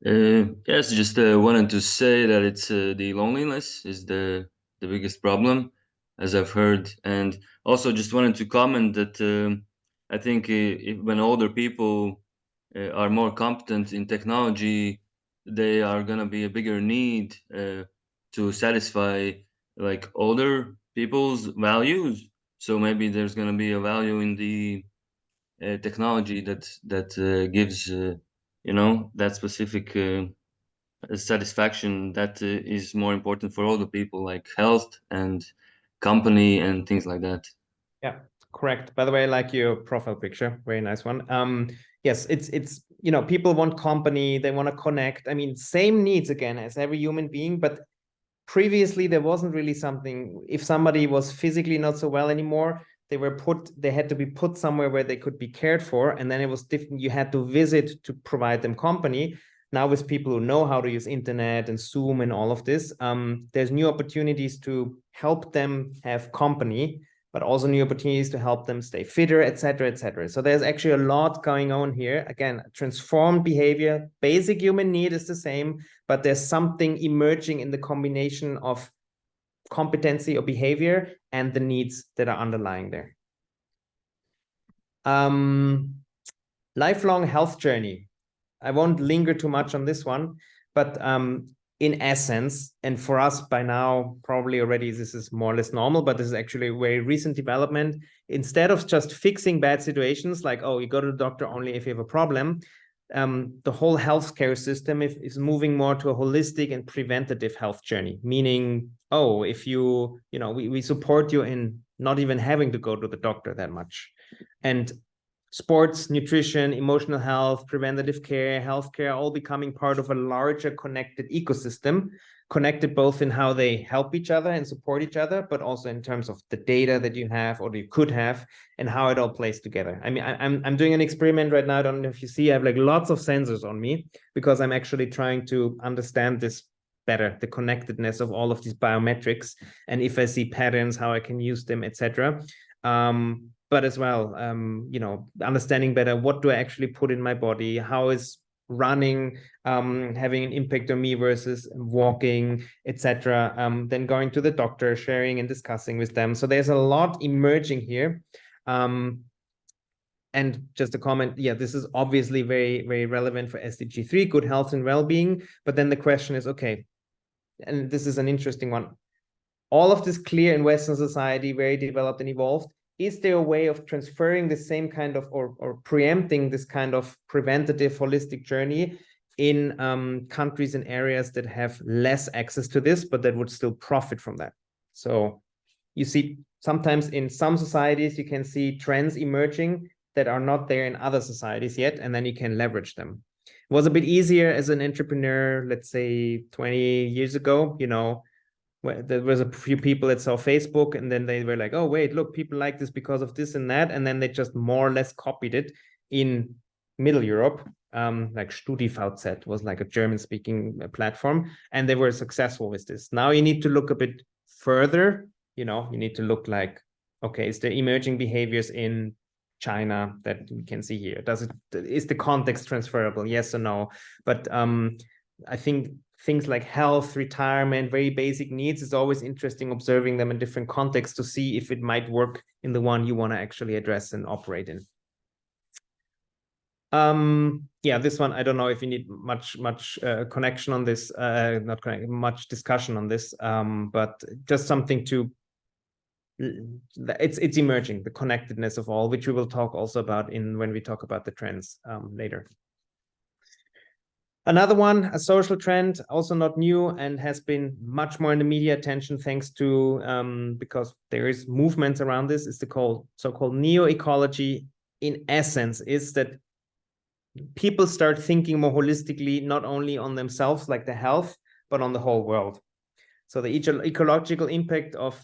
[SPEAKER 10] Yes, just wanted to say that it's the loneliness is the biggest problem, as I've heard, and also just wanted to comment that I think when older people are more competent in technology, they are gonna be a bigger need to satisfy like older people's values. So maybe there's gonna be a value in the technology that gives that specific. Satisfaction that is more important for all the people, like health and company and things like that.
[SPEAKER 2] Yeah, correct. By the way, I like your profile picture, very nice one. Yes, it's people want company, they want to connect. I mean, same needs again as every human being, but previously there wasn't really something. If somebody was physically not so well anymore, they had to be put somewhere where they could be cared for, and then it was different. You had to visit to provide them company. Now with people who know how to use internet and Zoom and all of this, there's new opportunities to help them have company, but also new opportunities to help them stay fitter, etc., etc. So there's actually a lot going on here. Again, transformed behavior, basic human need is the same, but there's something emerging in the combination of competency or behavior and the needs that are underlying there. Lifelong health journey. I won't linger too much on this one, but in essence, and for us by now, probably already this is more or less normal, but this is actually a very recent development. Instead of just fixing bad situations, like, oh, you go to the doctor only if you have a problem, the whole healthcare system is moving more to a holistic and preventative health journey, meaning, oh, if we support you in not even having to go to the doctor that much. And sports, nutrition, emotional health, preventative care, healthcare, all becoming part of a larger connected ecosystem, connected both in how they help each other and support each other, but also in terms of the data that you have or you could have and how it all plays together. I mean, I'm doing an experiment right now. I don't know if you see, I have like lots of sensors on me because I'm actually trying to understand this better, the connectedness of all of these biometrics, and if I see patterns, how I can use them, etc. But as well, understanding better what do I actually put in my body, how is running having an impact on me versus walking, etc. Then going to the doctor, sharing and discussing with them. So there's a lot emerging here. And just a comment, yeah, this is obviously very, very relevant for SDG 3, good health and well-being. But then the question is, okay, and this is an interesting one. All of this clear in Western society, very developed and evolved. Is there a way of transferring the same kind of, or preempting this kind of preventative holistic journey in countries and areas that have less access to this, but that would still profit from that? So you see, sometimes in some societies, you can see trends emerging that are not there in other societies yet, and then you can leverage them. It was a bit easier as an entrepreneur, let's say 20 years ago, there was a few people that saw Facebook and then they were like, oh, wait, look, people like this because of this and that. And then they just more or less copied it in Middle Europe. Like StudiVZ was like a German-speaking platform, and they were successful with this. Now you need to look a bit further. You need to look like, okay, is there emerging behaviors in China that we can see here? Is the context transferable? Yes or no? But I think things like health, retirement, very basic needs, is always interesting observing them in different contexts to see if it might work in the one you want to actually address and operate in. Yeah, this one, I don't know if you need much connection on this, much discussion on this, but just something to, it's emerging, the connectedness of all, which we will talk also about when we talk about the trends later. Another one, a social trend, also not new and has been much more in the media attention thanks to, because there is movements around this, is the so-called neo-ecology. In essence, is that people start thinking more holistically, not only on themselves, like the health, but on the whole world. So the ecological impact of,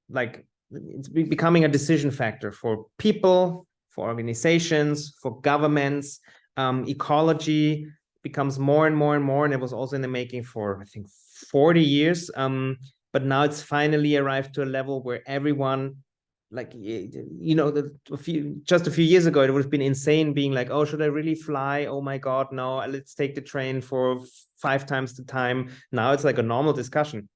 [SPEAKER 2] like, it's becoming a decision factor for people, for organizations, for governments. Ecology becomes more and more and more, and it was also in the making for, I think, 40 years. But now it's finally arrived to a level where everyone like, you know, just a few years ago, it would have been insane being like, oh, should I really fly? Oh my God, no, let's take the train for 5 times the time. Now it's like a normal discussion.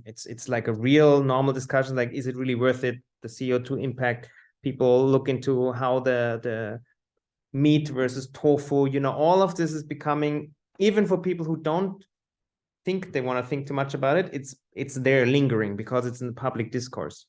[SPEAKER 2] It's like a real normal discussion. Like, is it really worth it? The CO2 impact. People look into how the meat versus tofu, you know, all of this is becoming, even for people who don't think they want to think too much about it, it's there lingering because it's in the public discourse.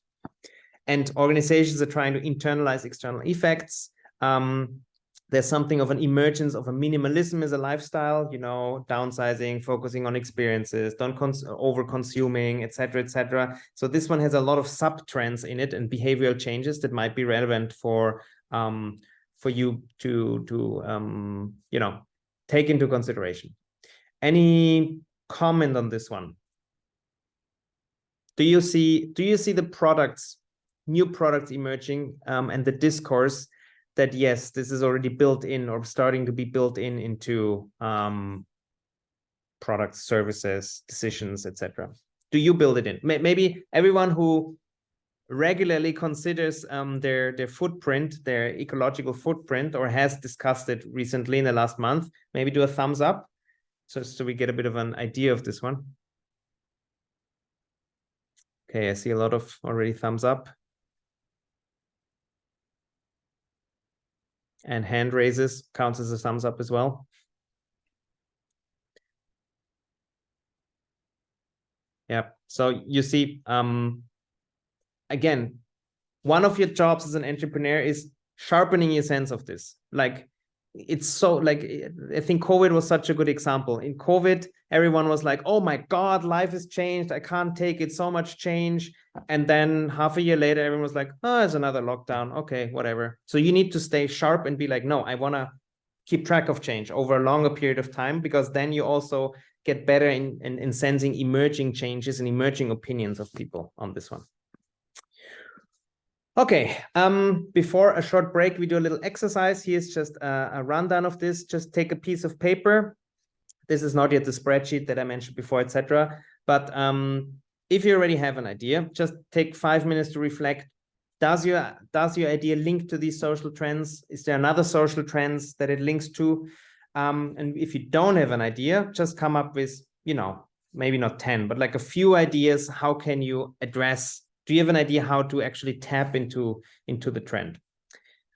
[SPEAKER 2] And organizations are trying to internalize external effects. There's something of an emergence of a minimalism as a lifestyle, you know, downsizing, focusing on experiences, don't over-consuming, etc., etc. So this one has a lot of sub-trends in it and behavioral changes that might be relevant for you to you know, take into consideration. Any comment on this one? Do you see the products, new products emerging, and the discourse that yes, this is already built in or starting to be built in into products, services, decisions, etc.? Do you build it in? Maybe everyone who regularly considers their footprint, their ecological footprint, or has discussed it recently in the last month, maybe do a thumbs up, so we get a bit of an idea of this one. Okay, I see a lot of already thumbs up. And hand raises counts as a thumbs up as well. Yeah, so you see, again, one of your jobs as an entrepreneur is sharpening your sense of this. Like, it's so, like, I think COVID was such a good example. In COVID, everyone was like, oh my God, life has changed. I can't take it, so much change. And then half a year later, everyone was like, oh, it's another lockdown. Okay, whatever. So you need to stay sharp and be like, no, I want to keep track of change over a longer period of time, because then you also get better in sensing emerging changes and emerging opinions of people on this one. Okay, before a short break, we do a little exercise. Here's just a rundown of this. Just take a piece of paper. This is not yet the spreadsheet that I mentioned before, etc. But if you already have an idea, just take 5 minutes to reflect. Does your idea link to these social trends? Is there another social trends that it links to? And if you don't have an idea, just come up with, you know, maybe not 10, but like a few ideas. How can you address? Do you have an idea how to actually tap into the trend?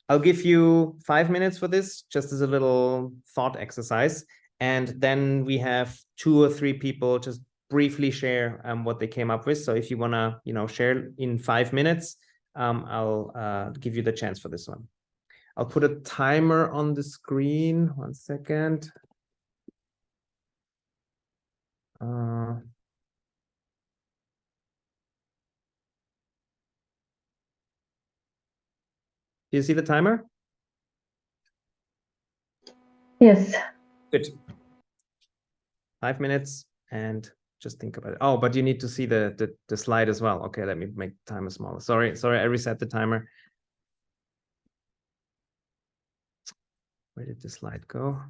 [SPEAKER 2] I'll give you 5 minutes for this, just as a little thought exercise. And then we have 2 or 3 people just briefly share what they came up with. So if you want to, you know, share in 5 minutes, I'll give you the chance for this one. I'll put a timer on the screen. 1 second. Do you see the timer?
[SPEAKER 8] Yes.
[SPEAKER 2] Good. 5 minutes and just think about it. Oh, but you need to see the slide as well. Okay, let me make the timer smaller. Sorry, I reset the timer. Where did the slide go?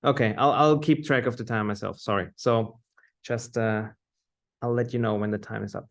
[SPEAKER 2] Okay, I'll keep track of the time myself. Sorry. So just I'll let you know when the time is up.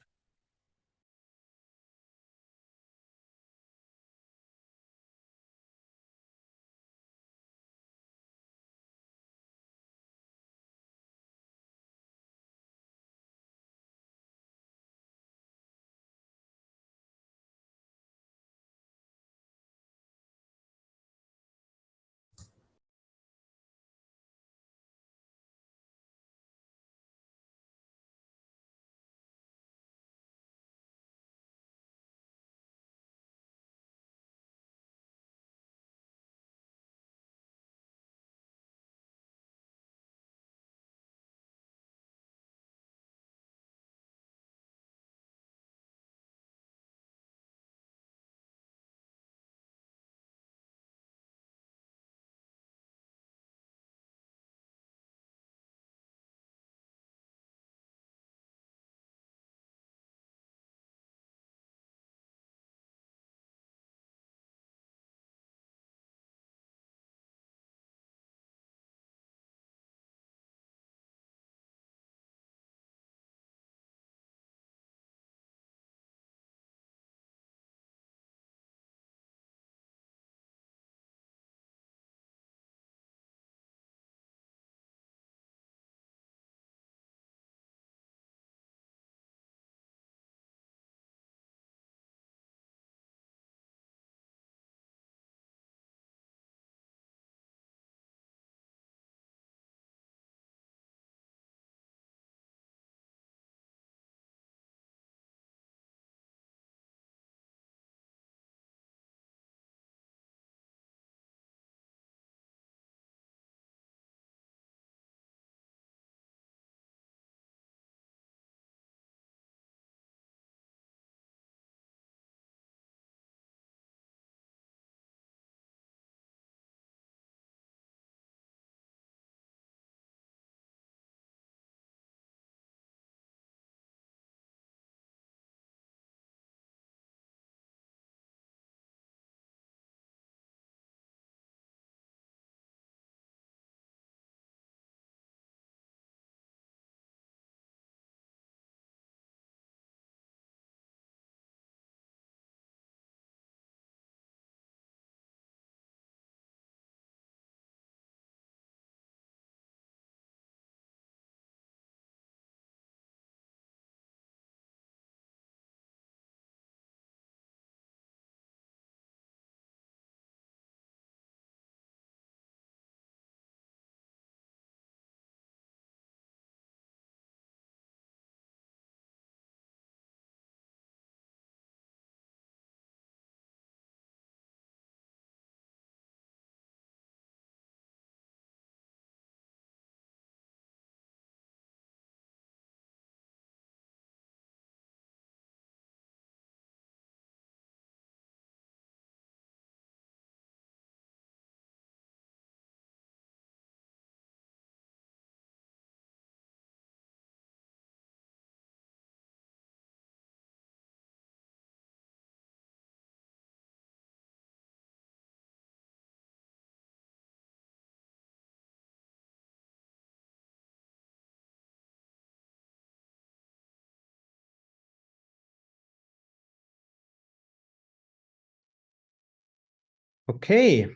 [SPEAKER 2] Okay.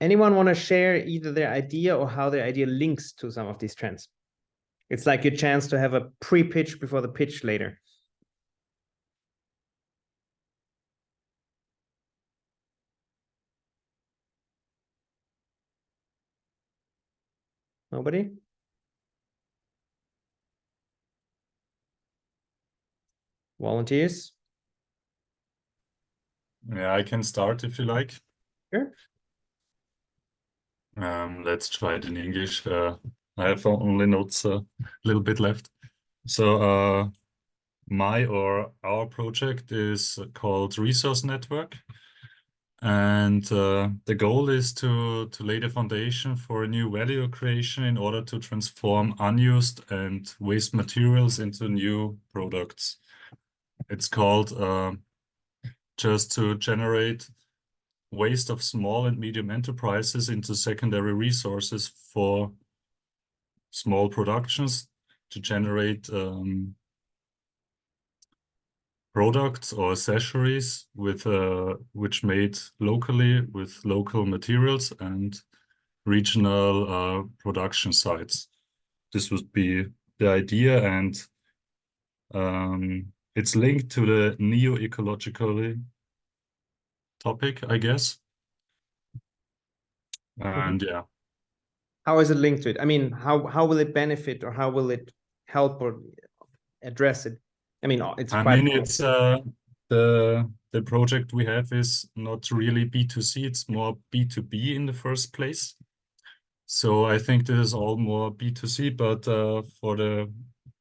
[SPEAKER 2] Anyone want to share either their idea or how their idea links to some of these trends? It's like your chance to have a pre-pitch before the pitch later. Nobody? Volunteers?
[SPEAKER 11] Yeah, I can start if you like.
[SPEAKER 2] Sure.
[SPEAKER 11] Let's try it in English. I have only notes a little bit left. So our project is called Resource Network. And the goal is to lay the foundation for a new value creation in order to transform unused and waste materials into new products. It's called just to generate waste of small and medium enterprises into secondary resources for small productions to generate products or accessories with which made locally with local materials and regional production sites. This would be the idea, and it's linked to the neo-ecological topic, I guess. And yeah.
[SPEAKER 2] How is it linked to it? I mean, how will it benefit, or how will it help or address it? I mean, it's
[SPEAKER 11] the project we have is not really B2C, it's more B2B in the first place. So I think this is all more B2C, but for the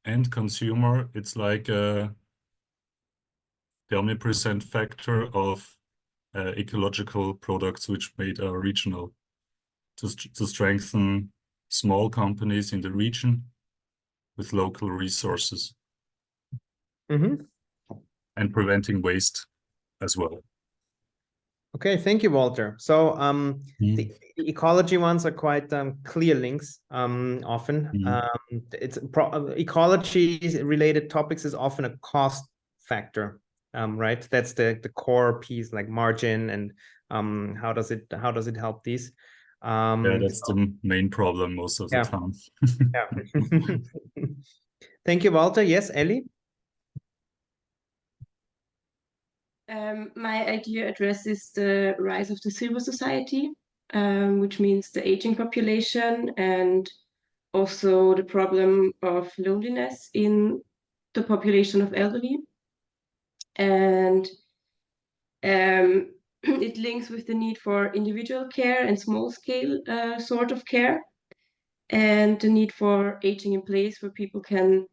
[SPEAKER 11] end consumer, it's like the omnipresent factor of ecological products which made regional to strengthen small companies in the region with local resources. And preventing waste as well.
[SPEAKER 2] Okay, thank you, Walter. So the ecology ones are quite clear links often. It's ecology-related topics is often a cost factor, right? That's the core piece, like margin and how does it help these?
[SPEAKER 11] Yeah, that's the main problem most of the time.
[SPEAKER 2] Yeah. Thank you, Walter. Yes, Ellie?
[SPEAKER 12] My idea addresses the rise of the silver society, which means the aging population and also the problem of loneliness in the population of elderly. And it links with the need for individual care and small-scale sort of care, and the need for aging in place where people can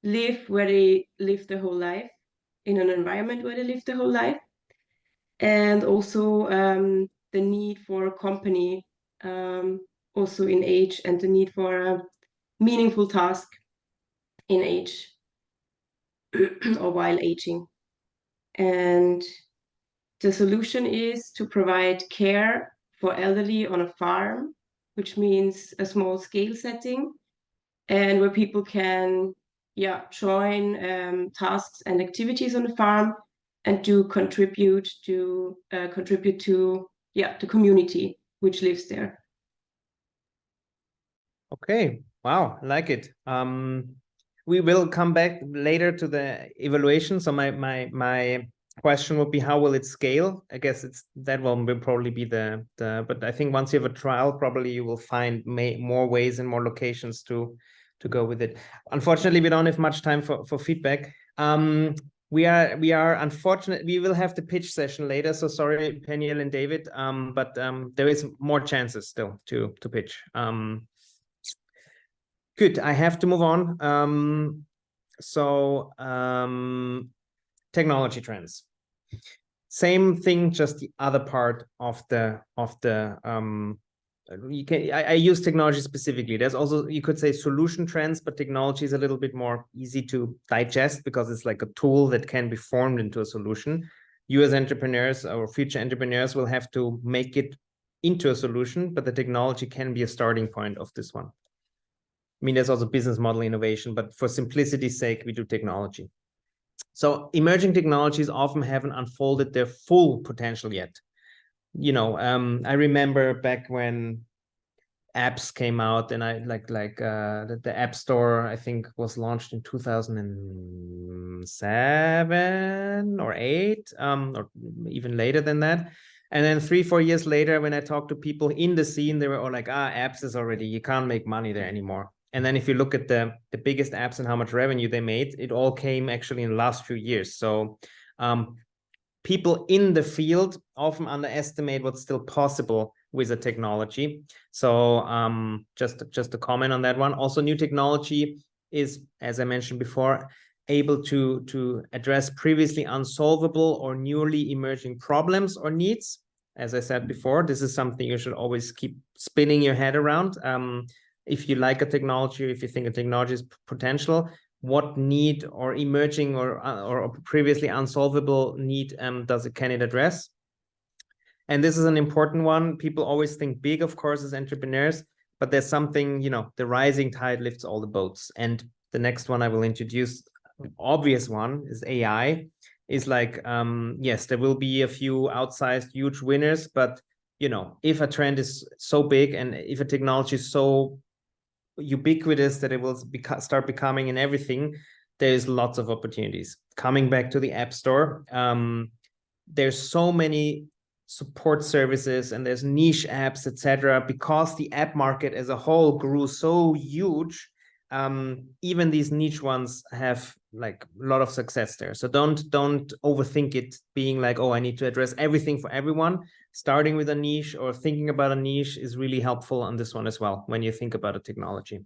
[SPEAKER 12] live where they live their whole life, in an environment where they live their whole life. And also the need for a company also in age, and the need for a meaningful task in age or while aging. And the solution is to provide care for elderly on a farm, which means a small scale setting, and where people can join tasks and activities on the farm and to contribute to the community which lives there.
[SPEAKER 2] Okay, wow, I like it. We will come back later to the evaluation. So my question would be, how will it scale? I guess that one will probably be but I think once you have a trial, probably you will find more ways and more locations to go with it. Unfortunately, we don't have much time for feedback. We are unfortunate. We will have the pitch session later. So sorry, Peniel and David. But there is more chances still to pitch. Good. I have to move on. Technology trends. Same thing, just the other part of the I use technology specifically. There's also, you could say, solution trends, but technology is a little bit more easy to digest because it's like a tool that can be formed into a solution. You as entrepreneurs or future entrepreneurs will have to make it into a solution, but the technology can be a starting point of this one. I mean, there's also business model innovation, but for simplicity's sake, we do technology. So emerging technologies often haven't unfolded their full potential yet. you know, I remember back when apps came out, and I the App Store, I think, was launched in 2007 or 8, or even later than that. And then 3-4 years later, when I talked to people in the scene, they were all like, apps is already, you can't make money there anymore. And then if you look at the biggest apps and how much revenue they made, it all came actually in the last few years. So people in the field often underestimate what's still possible with a technology. So just to comment on that one. Also, new technology is, as I mentioned before, able to address previously unsolvable or newly emerging problems or needs. As I said before, this is something you should always keep spinning your head around. If you like a technology, or if you think a technology is potential, what need or emerging or previously unsolvable need can it address? And this is an important one. People always think big, of course, as entrepreneurs, but there's something, you know, the rising tide lifts all the boats. And the next one I will introduce, the obvious one, is AI. Is like, yes, there will be a few outsized huge winners, but, you know, if a trend is so big and if a technology is so ubiquitous that it will start becoming in everything, there's lots of opportunities. Coming back to the App Store, there's so many support services and there's niche apps, etc. Because the app market as a whole grew so huge, even these niche ones have like a lot of success there. So don't overthink it being like, oh, I need to address everything for everyone. Starting with a niche or thinking about a niche is really helpful on this one as well when you think about a technology.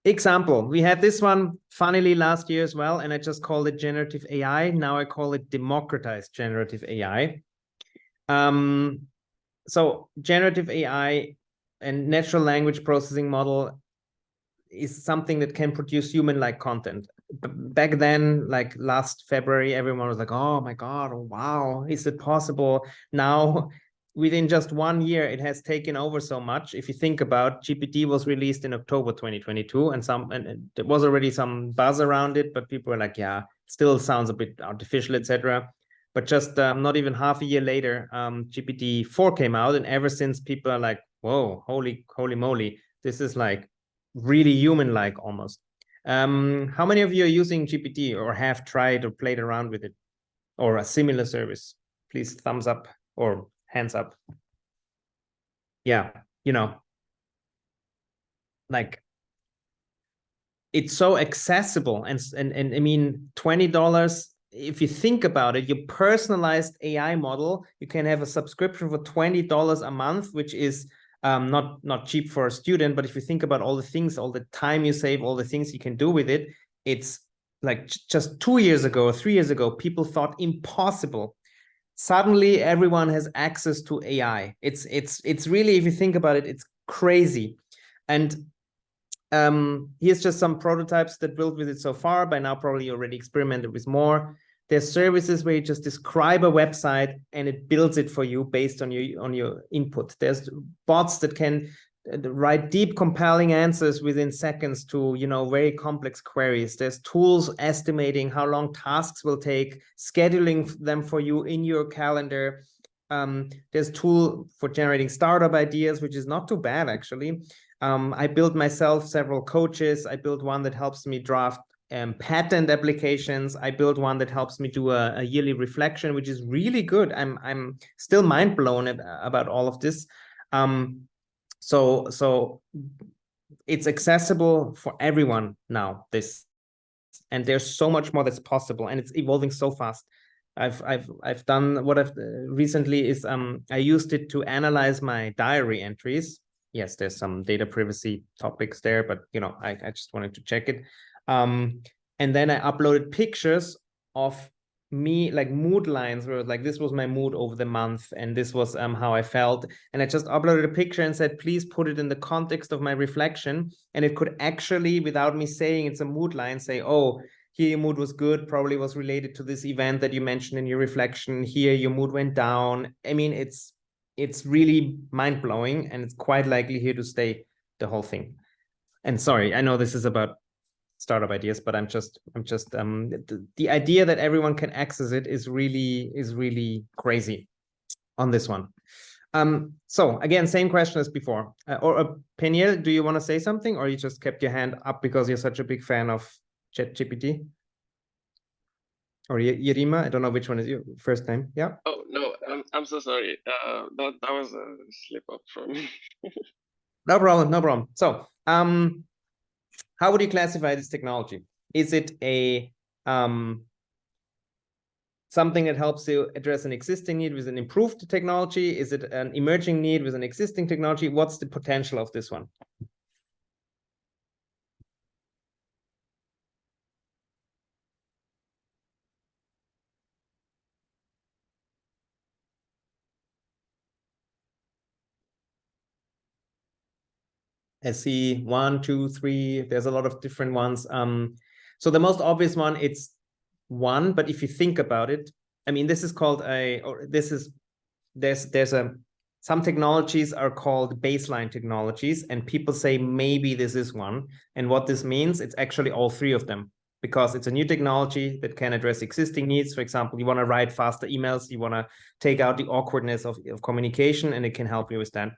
[SPEAKER 2] Example, we had this one funnily last year as well, and I just called it generative AI. Now I call it democratized generative AI. So generative AI and natural language processing model is something that can produce human-like content. Back then, like last February, everyone was like, oh my God, oh, wow, is it possible? Now, within just 1 year, it has taken over so much. If you think about, GPT was released in October 2022, and there was already some buzz around it, but people were like, yeah, still sounds a bit artificial, etc. But just not even half a year later, GPT-4 came out, and ever since, people are like, whoa, holy moly, this is like really human-like almost. How many of you are using GPT or have tried or played around with it or a similar service? Please thumbs up or hands up. Yeah, you know, like it's so accessible, and I mean, $20. If you think about it, your personalized AI model, you can have a subscription for $20 a month, which is not cheap for a student. But if you think about all the things, all the time you save, all the things you can do with it, it's like just 2 years ago or 3 years ago, people thought impossible. Suddenly, everyone has access to AI. It's really, if you think about it, it's crazy. And here's just some prototypes that built with it so far. By now, probably already experimented with more. There's services where you just describe a website and it builds it for you based on your input. There's bots that can write deep, compelling answers within seconds to, you know, very complex queries. There's tools estimating how long tasks will take, scheduling them for you in your calendar. There's a tool for generating startup ideas, which is not too bad, actually. I built myself several coaches. I built one that helps me draft patent applications. I built one that helps me do a yearly reflection, which is really good. I'm still mind blown about all of this. So it's accessible for everyone now, and there's so much more that's possible, and it's evolving so fast. I've done what I've recently is I used it to analyze my diary entries. Yes, there's some data privacy topics there, but you know, I just wanted to check it. And then I uploaded pictures of me, like mood lines, where like this was my mood over the month, and this was how I felt. And I just uploaded a picture and said, please put it in the context of my reflection. And it could actually, without me saying it's a mood line, say, oh, here your mood was good, probably was related to this event that you mentioned in your reflection. Here your mood went down. I mean, it's really mind-blowing, and it's quite likely here to stay, the whole thing. And sorry, I know this is about startup ideas, but the idea that everyone can access it is really crazy on this one. So again, same question as before. Peniel, do you want to say something, or you just kept your hand up because you're such a big fan of ChatGPT? Or Yerima, I don't know which one is your first name. Yeah.
[SPEAKER 13] Oh no, I'm so sorry. That was a slip up from me.
[SPEAKER 2] No problem, no problem. So, how would you classify this technology? Is it a something that helps you address an existing need with an improved technology? Is it an emerging need with an existing technology? What's the potential of this one? I see 1, 2, 3. There's a lot of different ones. So the most obvious one, it's one, but if you think about it, I mean, this is called some technologies are called baseline technologies, and people say maybe this is one. And what this means, it's actually all three of them, because it's a new technology that can address existing needs. For example, you want to write faster emails, you want to take out the awkwardness of communication, and it can help you with that.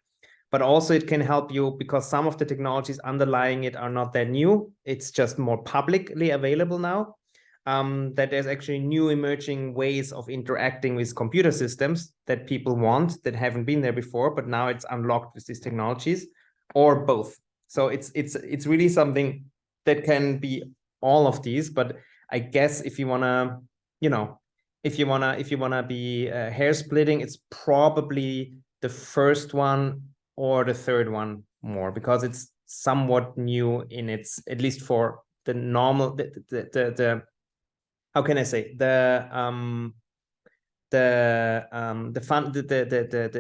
[SPEAKER 2] But also it can help you because some of the technologies underlying it are not that new. It's just more publicly available now. That there's actually new emerging ways of interacting with computer systems that people want, that haven't been there before, but now it's unlocked with these technologies, or both. So it's really something that can be all of these. But I guess if you wanna, if you wanna be hair splitting, it's probably the first one or the third one more, because it's somewhat new in its, at least for the normal, the how can I say, the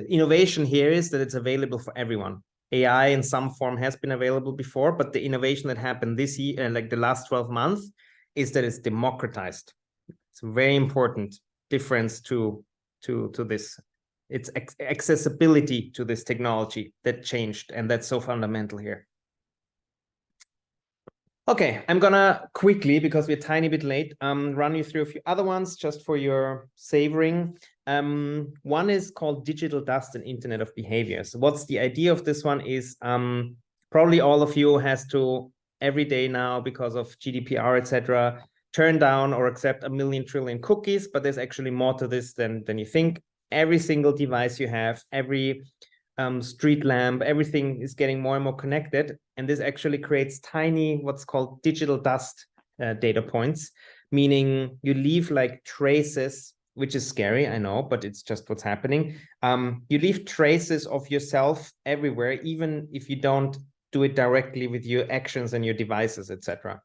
[SPEAKER 2] innovation here is that it's available for everyone. AI in some form has been available before, but the innovation that happened this year, like the last 12 months, is that it's democratized. It's a very important difference to this. It's accessibility to this technology that changed, and that's so fundamental here. Okay, I'm gonna quickly, because we're a tiny bit late, run you through a few other ones just for your savoring. One is called digital dust and Internet of Behaviors. What's the idea of this one is probably all of you has to every day now, because of GDPR, etc., turn down or accept 1 million trillion cookies, but there's actually more to this than you think. Every single device you have, every street lamp, everything is getting more and more connected. And this actually creates tiny, what's called digital dust data points, meaning you leave like traces, which is scary, I know, but it's just what's happening. You leave traces of yourself everywhere, even if you don't do it directly with your actions and your devices, etc.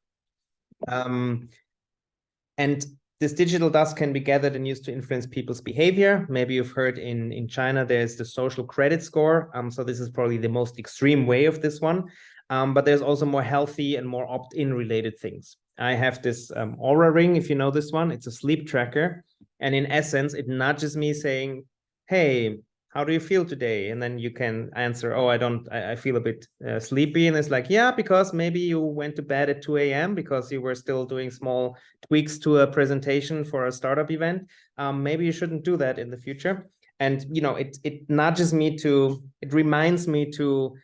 [SPEAKER 2] And this digital dust can be gathered and used to influence people's behavior. Maybe you've heard in China, there's the social credit score. So this is probably the most extreme way of this one. But there's also more healthy and more opt-in related things. I have this Aura ring, if you know this one. It's a sleep tracker. And in essence, it nudges me saying, hey, how do you feel today? And then you can answer, oh, I feel a bit sleepy. And it's like, yeah, because maybe you went to bed at 2 a.m. because you were still doing small tweaks to a presentation for a startup event. Maybe you shouldn't do that in the future. And, it nudges me it reminds me to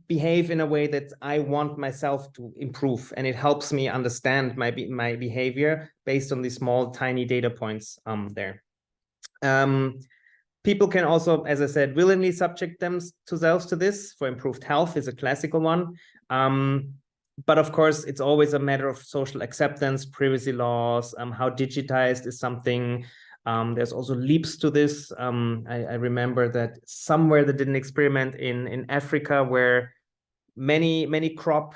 [SPEAKER 2] behave in a way that I want myself to improve, and it helps me understand my behavior based on these small, tiny data points there. People can also, as I said, willingly subject themselves to this. For improved health is a classical one. But of course, it's always a matter of social acceptance, privacy laws, how digitized is something. There's also leaps to this. I remember that somewhere they did an experiment in Africa where many crop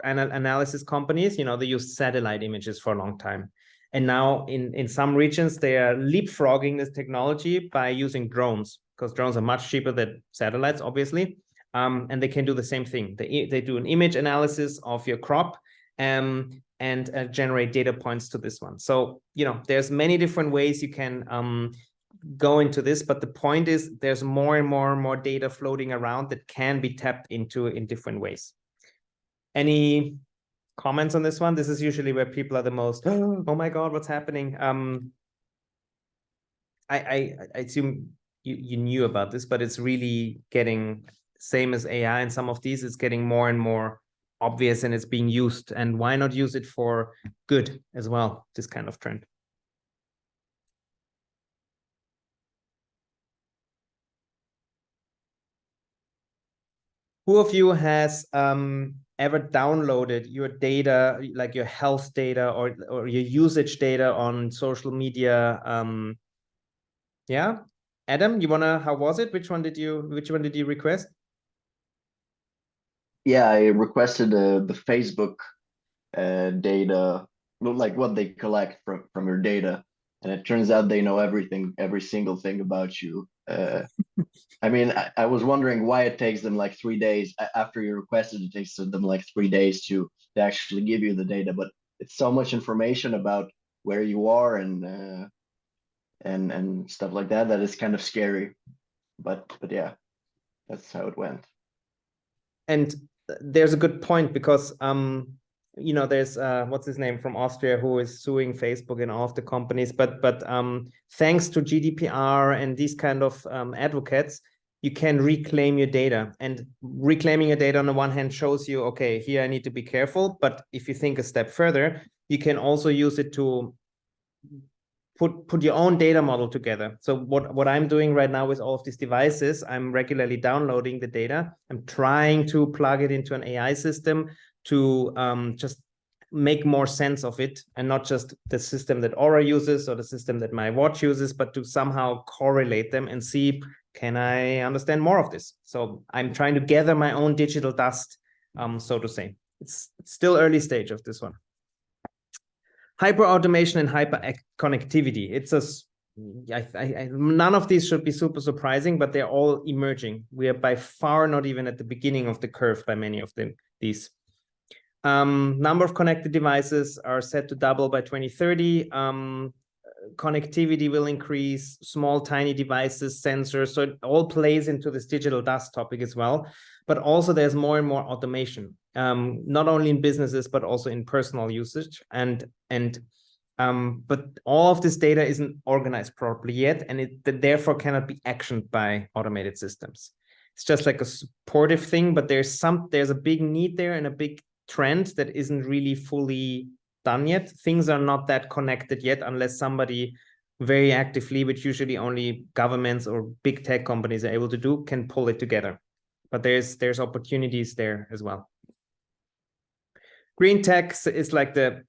[SPEAKER 2] analysis companies, they use satellite images for a long time. And now in some regions, they are leapfrogging this technology by using drones, because drones are much cheaper than satellites, obviously. And they can do the same thing. They do an image analysis of your crop and generate data points to this one. So, there's many different ways you can go into this, but the point is there's more and more and more data floating around that can be tapped into in different ways. Any comments on this one? This is usually where people are the most, oh my God, what's happening? I assume you knew about this, but it's really getting, same as AI and some of these, it's getting more and more obvious and it's being used. And why not use it for good as well, this kind of trend? Who of you has ever downloaded your data, like your health data or your usage data on social media? Yeah, Adam, how was it? Which one did you request?
[SPEAKER 14] Yeah, I requested the Facebook data, well, like what they collect from your data, and it turns out they know everything, every single thing about you. I mean, I was wondering why it takes them like 3 days after you requested. It takes them like 3 days to actually give you the data, but it's so much information about where you are and stuff like that it's kind of scary. But yeah, that's how it went.
[SPEAKER 2] And there's a good point because there's what's his name from Austria who is suing Facebook and all of the companies, but thanks to GDPR and these kind of advocates, you can reclaim your data, and reclaiming your data on the one hand shows you, okay, here I need to be careful, but if you think a step further, you can also use it to put your own data model together. So what I'm doing right now with all of these devices, I'm regularly downloading the data. I'm trying to plug it into an AI system to just make more sense of it, and not just the system that Aura uses or the system that my watch uses, but to somehow correlate them and see, can I understand more of this? So I'm trying to gather my own digital dust, so to say. It's still early stage of this one. Hyper automation and hyper connectivity. It's none of these should be super surprising, but they're all emerging. We are by far not even at the beginning of the curve by many of these. Number of connected devices are set to double by 2030. Connectivity will increase, small, tiny devices, sensors. So it all plays into this digital dust topic as well. But also there's more and more automation, not only in businesses, but also in personal usage. But all of this data isn't organized properly yet, and it therefore cannot be actioned by automated systems. It's just like a supportive thing, but there's a big need there and a big trend that isn't really fully done yet. Things are not that connected yet unless somebody very actively, which usually only governments or big tech companies are able to do, can pull it together. But there's opportunities there as well. Green tech is like the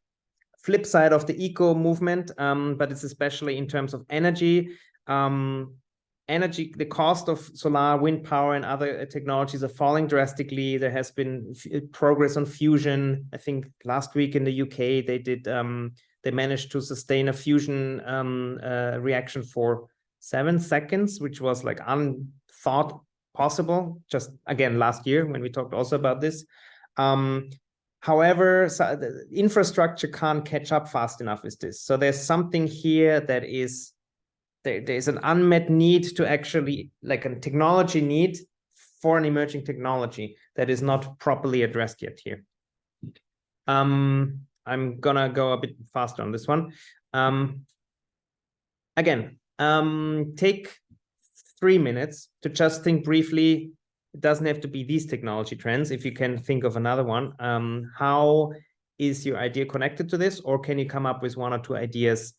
[SPEAKER 2] flip side of the eco movement, but it's especially in terms of energy. The cost of solar, wind power, and other technologies are falling drastically. There has been progress on fusion. I think last week in the UK, they managed to sustain a fusion reaction for 7 seconds, which was like unthought possible just again last year when we talked also about this. However, the infrastructure can't catch up fast enough with this. So there's something here that is there's an unmet need to actually, like a technology need for an emerging technology that is not properly addressed yet here. I'm gonna go a bit faster on this one. Again, take 3 minutes to just think briefly. It doesn't have to be these technology trends. If you can think of another one, how is your idea connected to this? Or can you come up with 1 or 2 ideas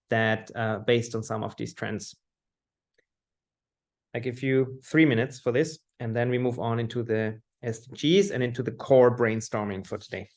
[SPEAKER 2] that based on some of these trends? I give you 3 minutes for this, and then we move on into the SDGs and into the core brainstorming for today.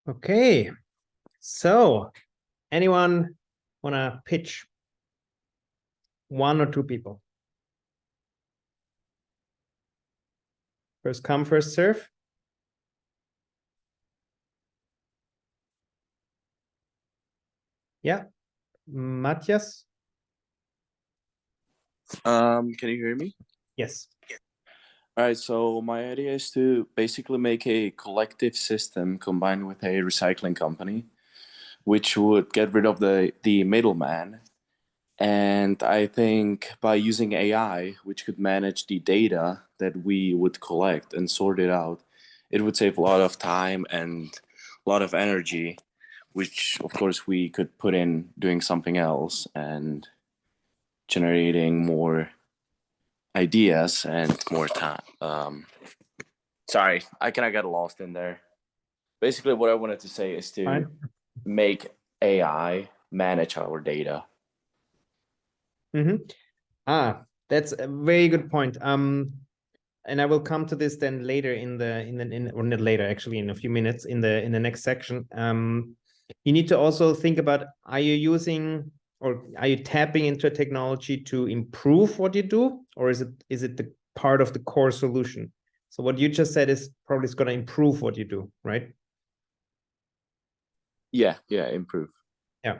[SPEAKER 2] Okay, so anyone want to pitch? One or two people? First come, first serve. Yeah, Matthias?
[SPEAKER 15] Can you hear me?
[SPEAKER 2] Yes.
[SPEAKER 15] All right, so my idea is to basically make a collective system combined with a recycling company, which would get rid of the middleman. And I think by using AI, which could manage the data that we would collect and sort it out, it would save a lot of time and a lot of energy, which of course we could put in doing something else and generating more ideas and more time. Sorry, I kind of got lost in there. Basically, what I wanted to say is to
[SPEAKER 2] Fine.
[SPEAKER 15] make AI manage our data.
[SPEAKER 2] That's a very good point. And I will come to this then later or not later, actually, in a few minutes in the next section. You need to also think about, are you using or are you tapping into a technology to improve what you do, or is it the part of the core solution? So what you just said is probably going to improve what you do, right?
[SPEAKER 15] Yeah, improve.
[SPEAKER 2] Yeah.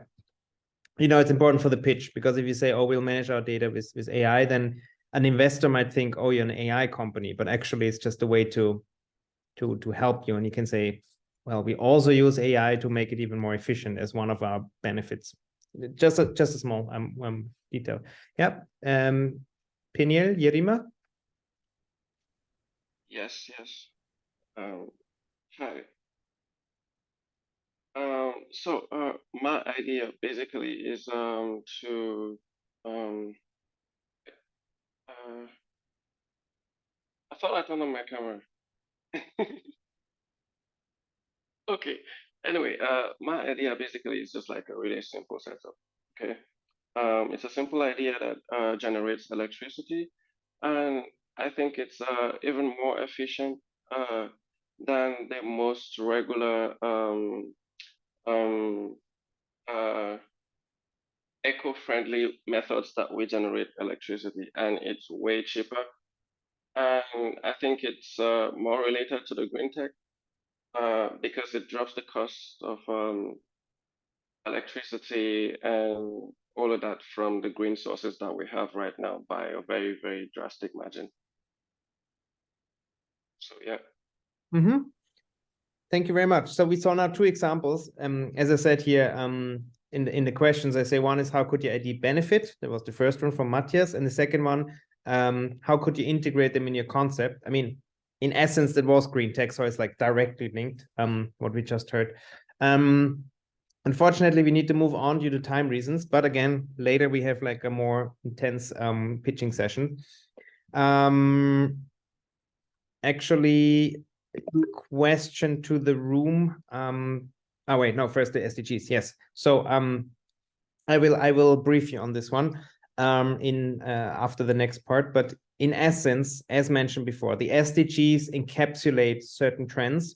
[SPEAKER 2] It's important for the pitch, because if you say, oh, we'll manage our data with AI, then an investor might think, oh, you're an AI company, but actually it's just a way to help you. And you can say, well, we also use AI to make it even more efficient as one of our benefits. Just a small detail. Yeah. Peniel, Yerima?
[SPEAKER 13] Yes. Hi. So my idea basically is to I thought I turned on my camera. Okay. Anyway, my idea basically is just like a really simple setup. Okay. It's a simple idea that generates electricity, and I think it's even more efficient than the most regular eco-friendly methods that we generate electricity, and it's way cheaper. And I think it's more related to the green tech because it drops the cost of electricity and all of that from the green sources that we have right now by a very, very drastic margin. So yeah.
[SPEAKER 2] Thank you very much. So we saw now two examples. As I said here, in the questions, I say one is, how could your ID benefit? That was the first one from Matthias. And the second one, how could you integrate them in your concept? I mean, in essence, that was green tech, so it's like directly linked, what we just heard. Unfortunately, we need to move on due to time reasons. But again, later we have like a more intense pitching session. Actually, question to the room. Oh wait, no, first the SDGs. Yes. So I will brief you on this one after the next part. But in essence, as mentioned before, the SDGs encapsulate certain trends.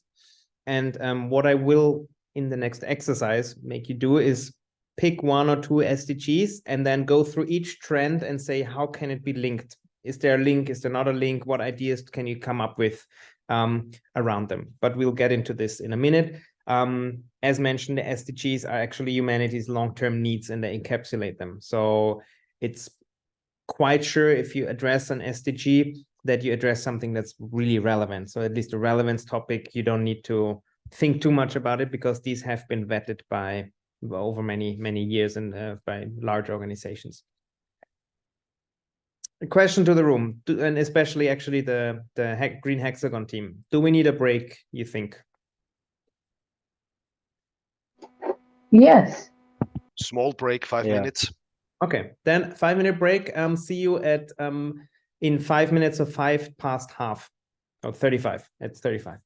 [SPEAKER 2] And what I will in the next exercise make you do is pick one or two SDGs and then go through each trend and say, how can it be linked? Is there a link? Is there not a link? What ideas can you come up with around them? But we'll get into this in a minute. As mentioned, the SDGs are actually humanity's long-term needs, and they encapsulate them. So it's quite sure if you address an SDG that you address something that's really relevant. So at least a relevance topic, you don't need to think too much about it, because these have been vetted by over many years and by large organizations. A question to the room, and especially actually the Green Hexagon team. Do we need a break, you think?
[SPEAKER 1] Yes. Small break, 5 minutes.
[SPEAKER 2] Okay, then 5-minute break. See you at in 5 minutes of 5:30. Or 35. It's 35.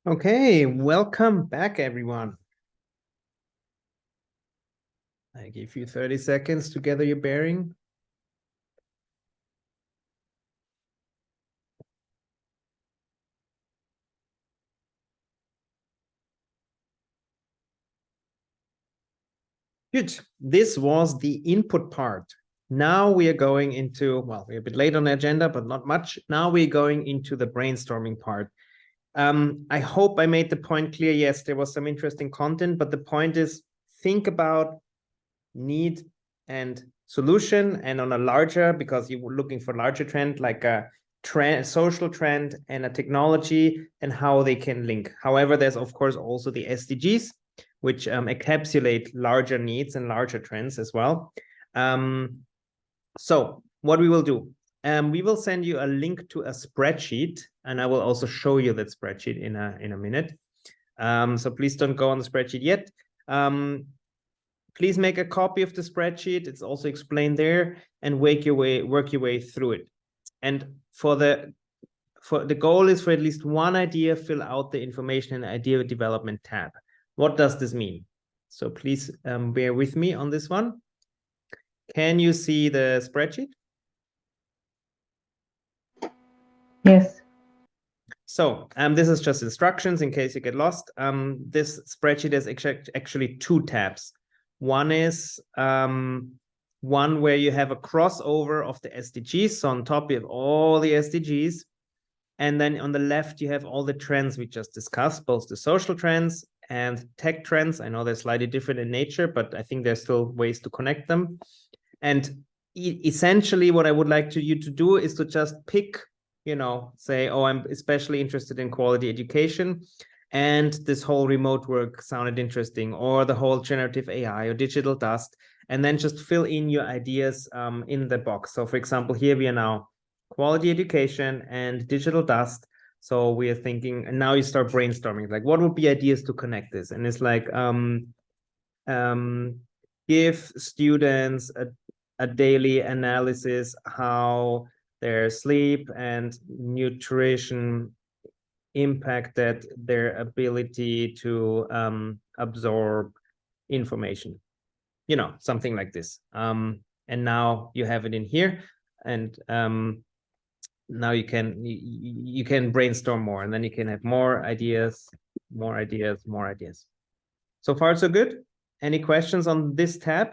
[SPEAKER 2] Okay, welcome back, everyone. I give you 30 seconds to gather your bearing. Good. This was the input part. Now we are going into, well, we're a bit late on the agenda, but not much. Now we're going into the brainstorming part. I hope I made the point clear. Yes, there was some interesting content, but the point is, think about need and solution, and on a larger, because you were looking for larger trend, like a trend, social trend and a technology, and how they can link. However, there's of course also the SDGs, which encapsulate larger needs and larger trends as well. So what we will do, we will send you a link to a spreadsheet, and I will also show you that spreadsheet in a minute. So please don't go on the spreadsheet yet. Please make a copy of the spreadsheet. It's also explained there, and work your way through it. And for the goal is for at least one idea, fill out the information and idea development tab. What does this mean? So please bear with me on this one. Can you see the spreadsheet?
[SPEAKER 8] Yes.
[SPEAKER 2] So this is just instructions in case you get lost. This spreadsheet has actually two tabs. One is one where you have a crossover of the SDGs. So on top you have all the SDGs. And then on the left, you have all the trends we just discussed, both the social trends and tech trends. I know they're slightly different in nature, but I think there's still ways to connect them. And essentially what I would like you to do is to just pick, you know, say, oh, I'm especially interested in quality education, and this whole remote work sounded interesting, or the whole generative AI or digital dust, and then just fill in your ideas in the box. So for example, here we are now quality education and digital dust. So we are thinking, and now you start brainstorming, like what would be ideas to connect this? And it's like, give students a daily analysis how their sleep and nutrition impacted their ability to absorb information, you know, something like this. And now you have it in here, and now you can brainstorm more, and then you can have more ideas. So far, so good. Any questions on this tab?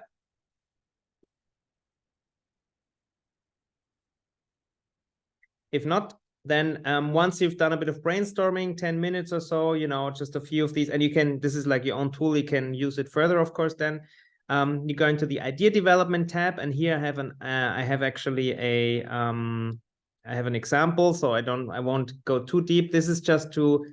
[SPEAKER 2] If not, then once you've done a bit of brainstorming, 10 minutes or so, you know, just a few of these, and you can, this is like your own tool, you can use it further, of course, then you go into the idea development tab, and here I have an, I have actually a, I have an example, so I won't go too deep. This is just to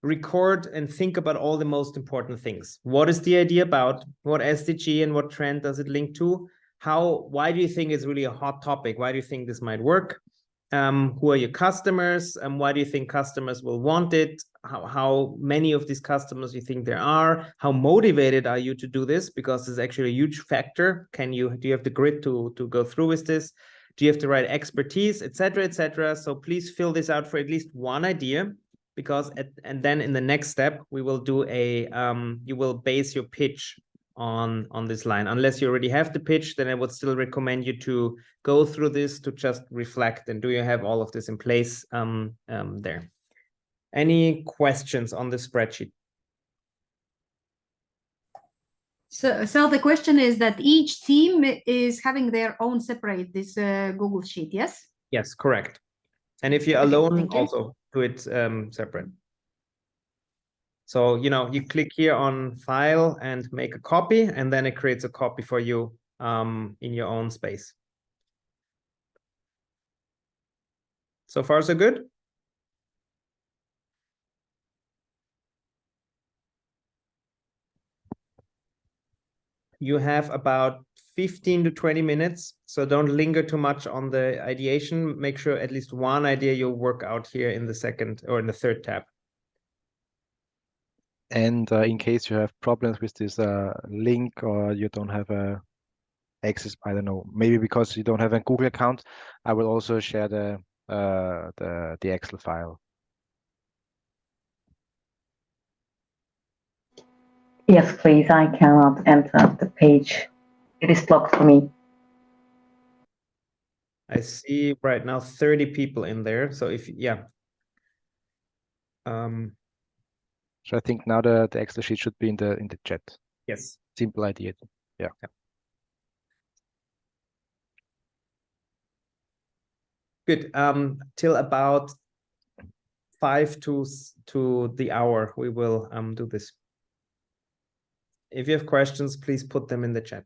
[SPEAKER 2] record and think about all the most important things. What is the idea about? What SDG and what trend does it link to? Why do you think it's really a hot topic? Why do you think this might work? Who are your customers, and why do you think customers will want it? How many of these customers you think there are? How motivated are you to do this? Because it's actually a huge factor. Do you have the grit to go through with this? Do you have the right expertise, etc., etc.? So please fill this out for at least one idea, because and then in the next step we will do a you will base your pitch on this line. Unless you already have the pitch, then I would still recommend you to go through this to just reflect, and do you have all of this in place there? Any questions on the spreadsheet?
[SPEAKER 16] So the question is that each team is having their own separate this Google Sheet, yes?
[SPEAKER 2] Yes, correct. And if you're alone, also do it separate. So, you know, you click here on file and make a copy, and then it creates a copy for you in your own space. So far, so good? You have about 15 to 20 minutes, so don't linger too much on the ideation. Make sure at least one idea you'll work out here in the second or in the third tab.
[SPEAKER 17] And in case you have problems with this link, or you don't have access, I don't know, maybe because you don't have a Google account, I will also share the Excel file.
[SPEAKER 18] Yes, please. I cannot enter the page. It is blocked for me.
[SPEAKER 2] I see right now 30 people in there. So if, yeah.
[SPEAKER 17] So I think now the Excel sheet should be in the chat.
[SPEAKER 2] Yes.
[SPEAKER 17] Simple idea. Yeah.
[SPEAKER 2] Good. Till about 5 to the hour, we will do this. If you have questions, please put them in the chat.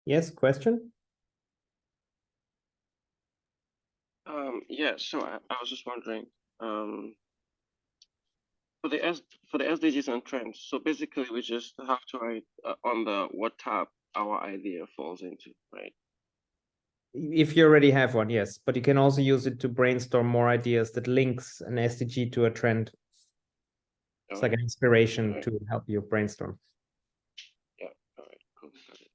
[SPEAKER 2] Yes, question?
[SPEAKER 13] Yeah, so I was just wondering, for the SDGs and trends, so basically we just have to write on the what tab our idea falls into, right?
[SPEAKER 2] If you already have one, yes, but you can also use it to brainstorm more ideas that links an SDG to a trend. It's like an inspiration to help you brainstorm.
[SPEAKER 13] Yeah, all right, cool. Got it.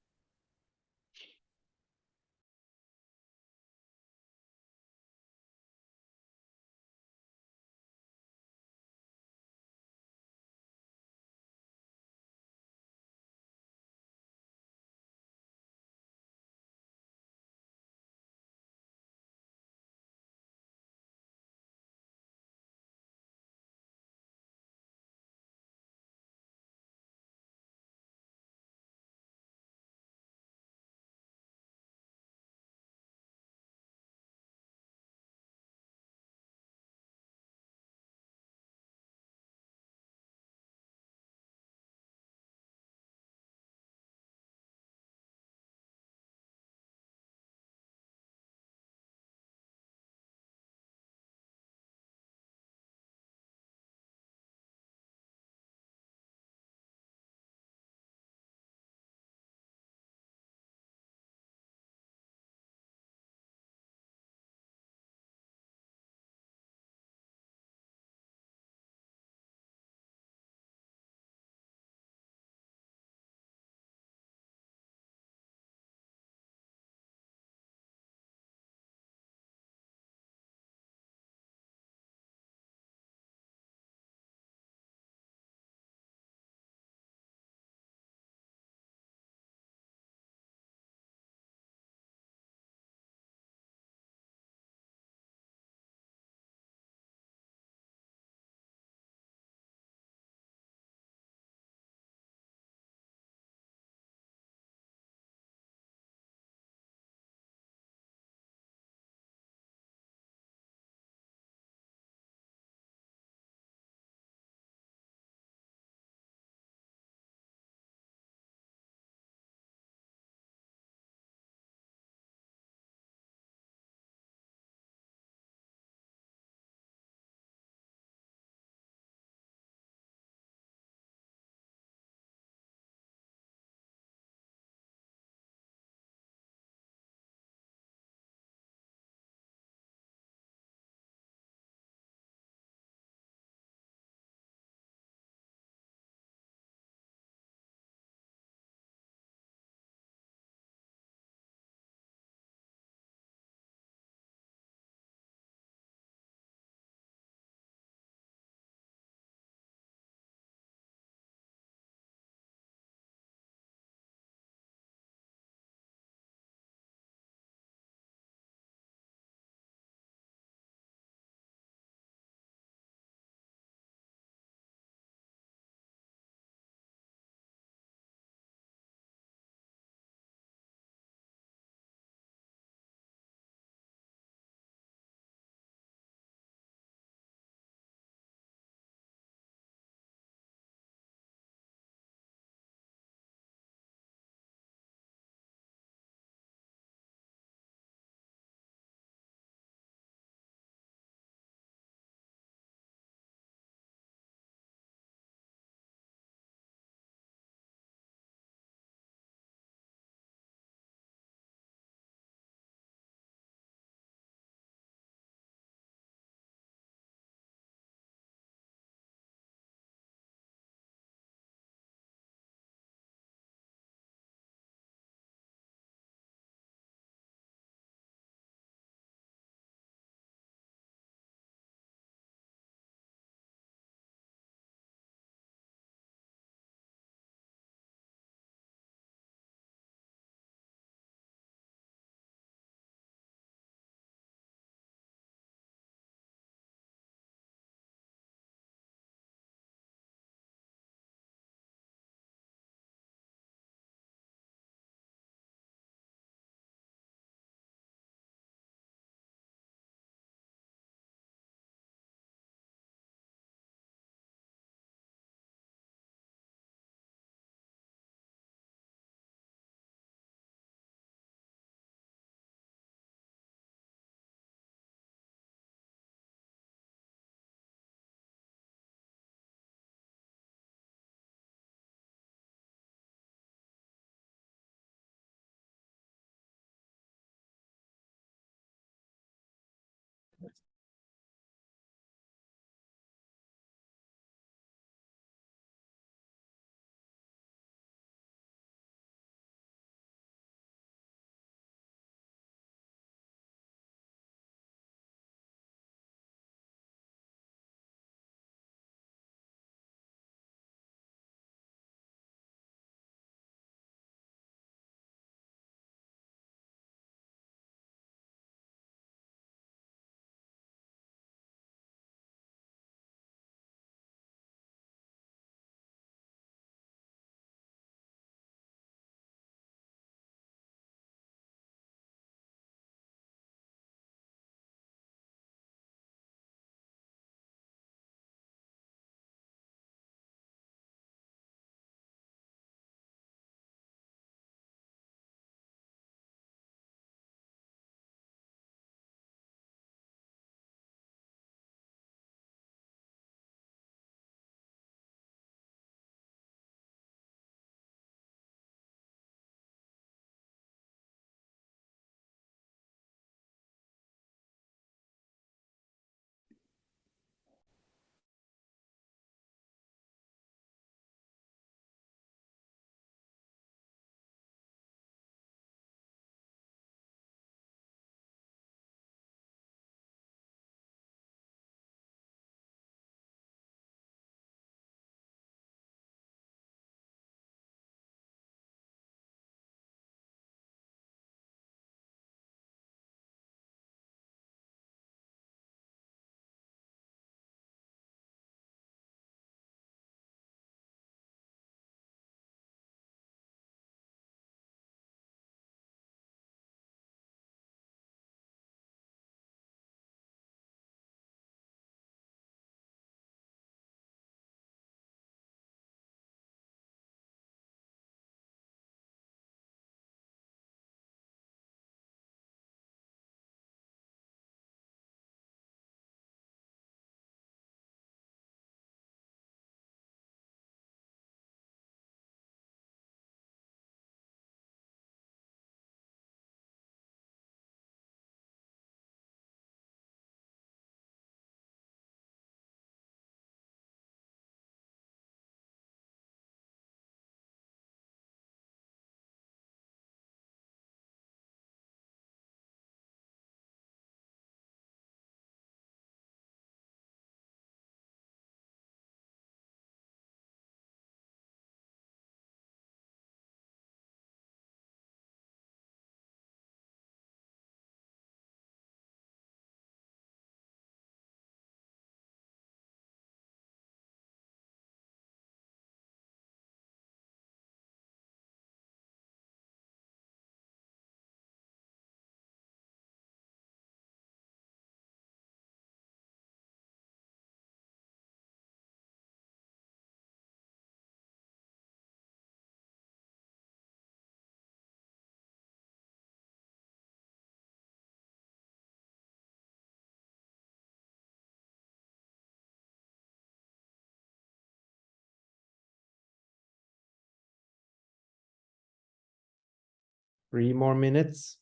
[SPEAKER 2] 3 more minutes.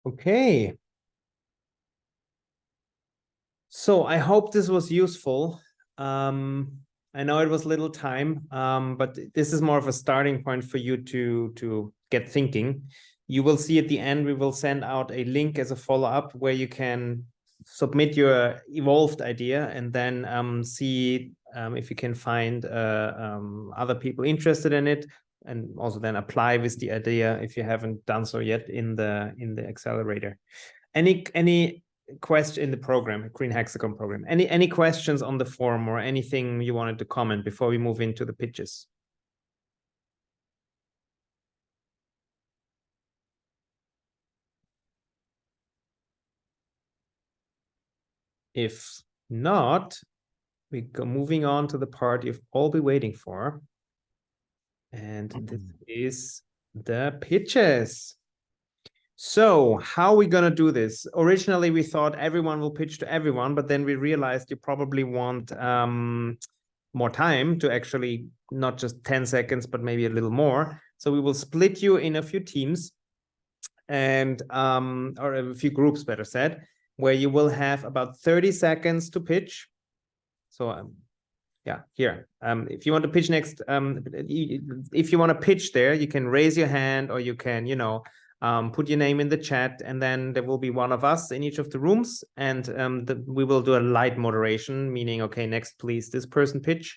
[SPEAKER 2] Okay. So I hope this was useful. I know it was little time, but this is more of a starting point for you to get thinking. You will see at the end, we will send out a link as a follow-up where you can submit your evolved idea and then see if you can find other people interested in it, and also then apply with the idea if you haven't done so yet in the accelerator. Any question in the program, Green Hexagon program? Any questions on the forum or anything you wanted to comment before we move into the pitches? If not, we go moving on to the part you've all been waiting for. And this is the pitches. So how are we going to do this? Originally, we thought everyone will pitch to everyone, but then we realized you probably want more time to actually not just 10 seconds, but maybe a little more. So we will split you in a few teams and or a few groups, better said, where you will have about 30 seconds to pitch. So yeah, here. If you want to pitch next, if you want to pitch there, you can raise your hand, or you can, put your name in the chat, and then there will be one of us in each of the rooms, and we will do a light moderation, meaning, okay, next, please, this person pitch.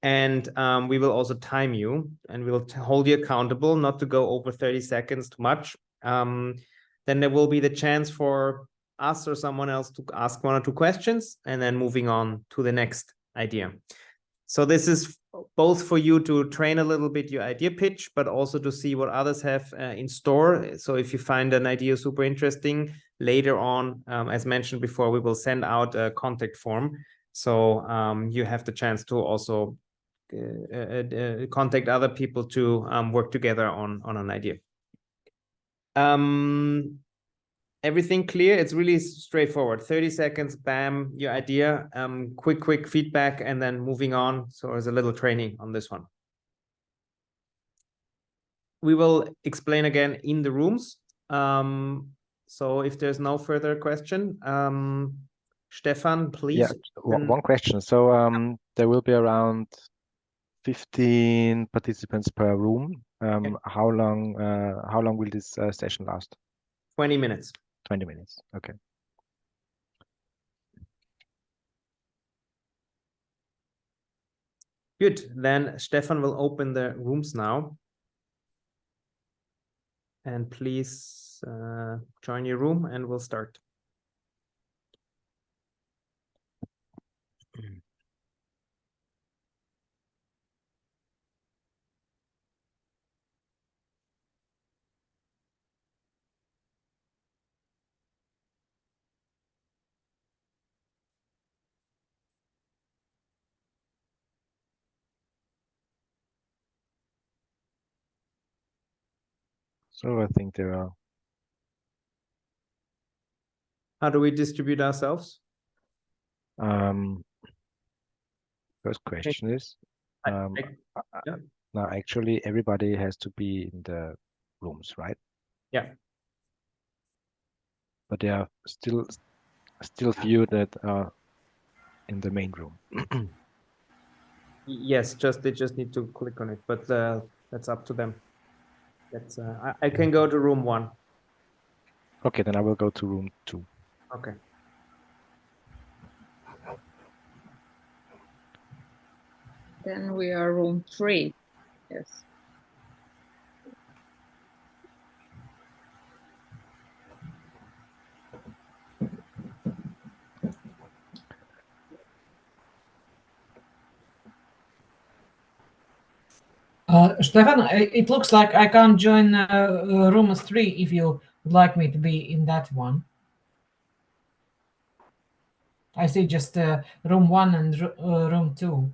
[SPEAKER 2] And we will also time you, and we'll hold you accountable not to go over 30 seconds too much. Then there will be the chance for us or someone else to ask 1 or 2 questions, and then moving on to the next idea. So this is both for you to train a little bit your idea pitch, but also to see what others have in store. So if you find an idea super interesting, later on, as mentioned before, we will send out a contact form. So you have the chance to also contact other people to work together on an idea. Everything clear? It's really straightforward. 30 seconds, bam, your idea, quick feedback, and then moving on. So there's a little training on this one. we will explain again in the rooms. So if there's no further question, Stefan, please.
[SPEAKER 17] Yeah, one question. So there will be around 15 participants per room. How long will this session last?
[SPEAKER 2] 20 minutes.
[SPEAKER 17] 20 minutes. Okay.
[SPEAKER 2] Good. Then Stefan will open the rooms now. And please join your room and we'll start.
[SPEAKER 17] So I think there are.
[SPEAKER 2] How do we distribute ourselves?
[SPEAKER 17] First question is,
[SPEAKER 2] yeah.
[SPEAKER 17] now actually everybody has to be in the rooms, right?
[SPEAKER 2] Yeah.
[SPEAKER 17] But there are still few that are in the main room.
[SPEAKER 2] Yes, they just need to click on it, but that's up to them. That's I can go to room 1.
[SPEAKER 17] Okay, then I will go to room 2.
[SPEAKER 2] Okay.
[SPEAKER 19] Then we are room 3. Yes.
[SPEAKER 20] Stefan, it looks like I can't join room 3 if you would like me to be in that one. I see just room 1 and room 2.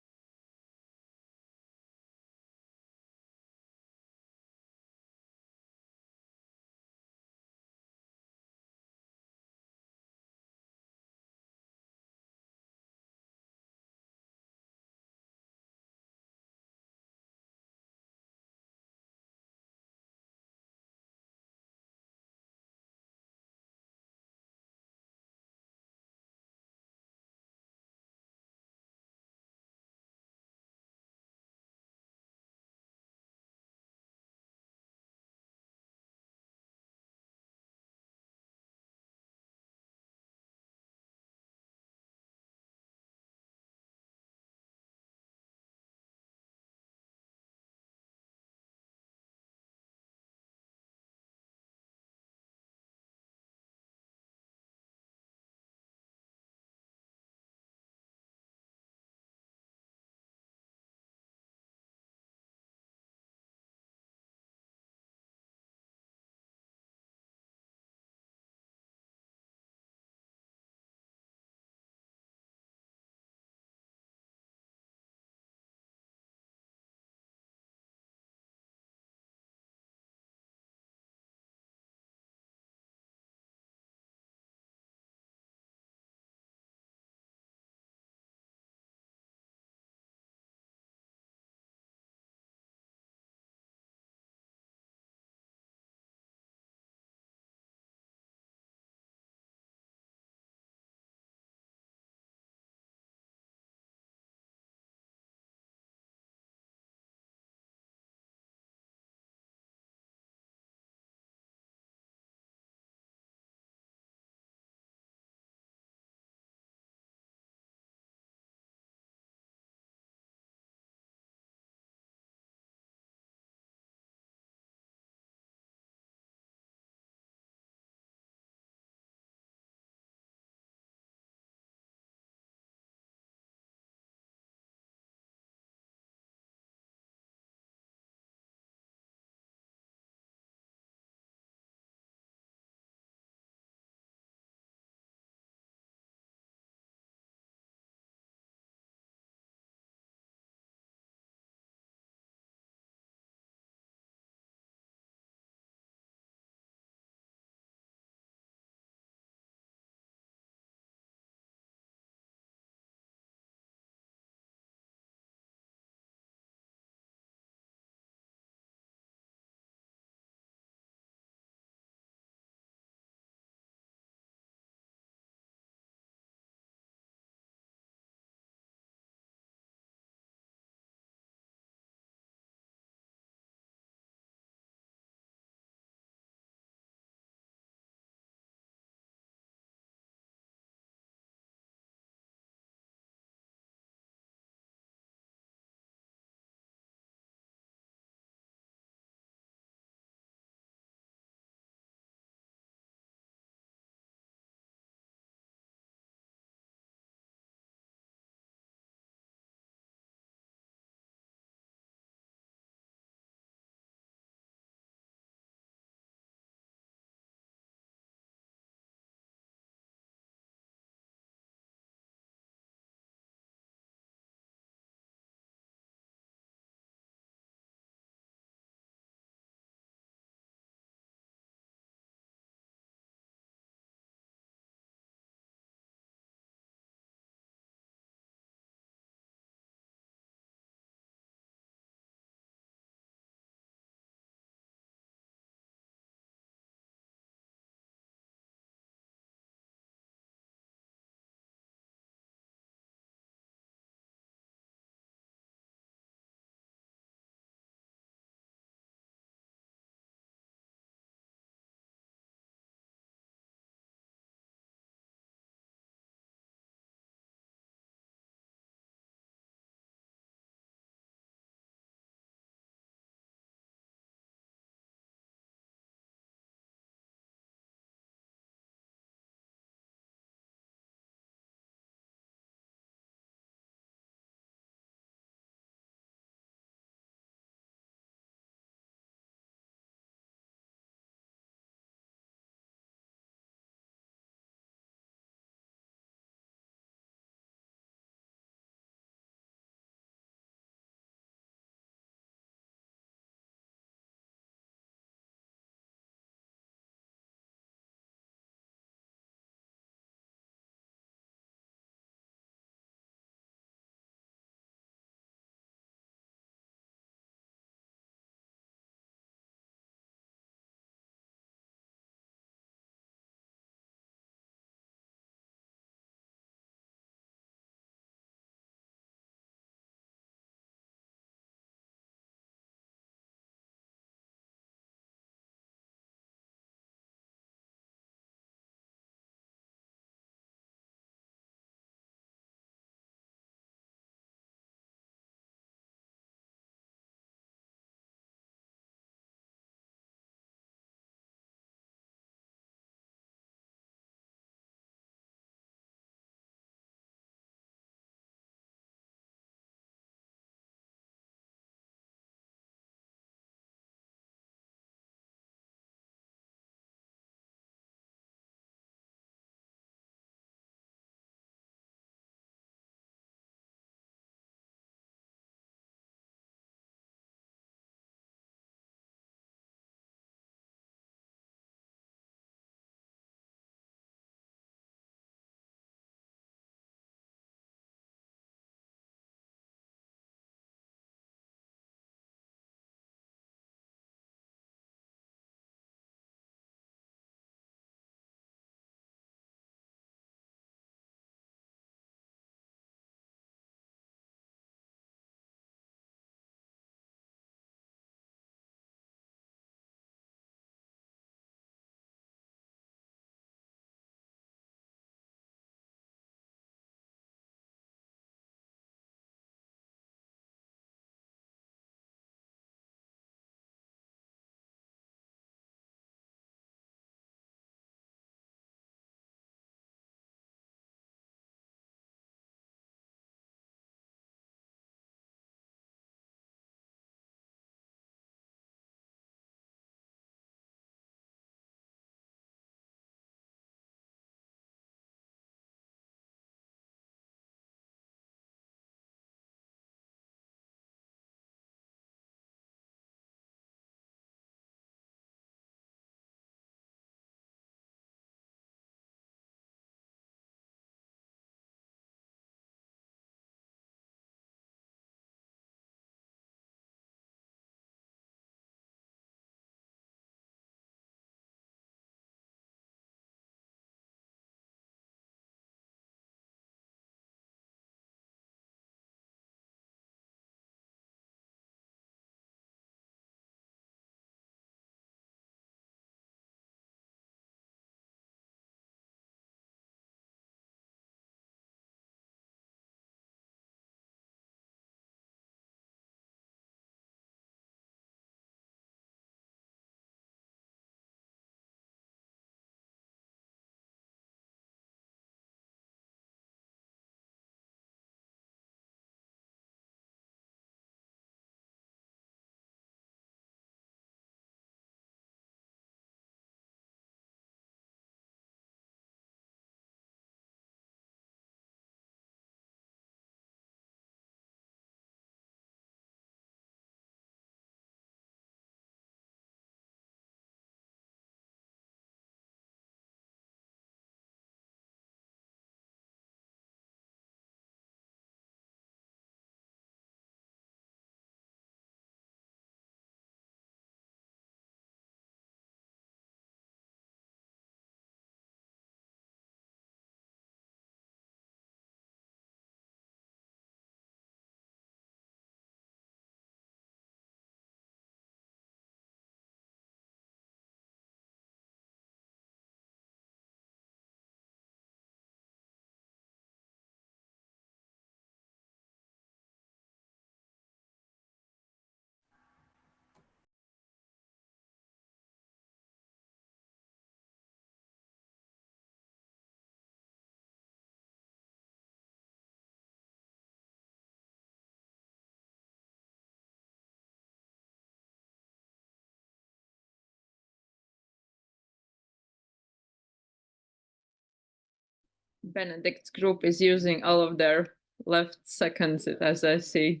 [SPEAKER 19] Benedikt's group is using all of their left seconds, as I see.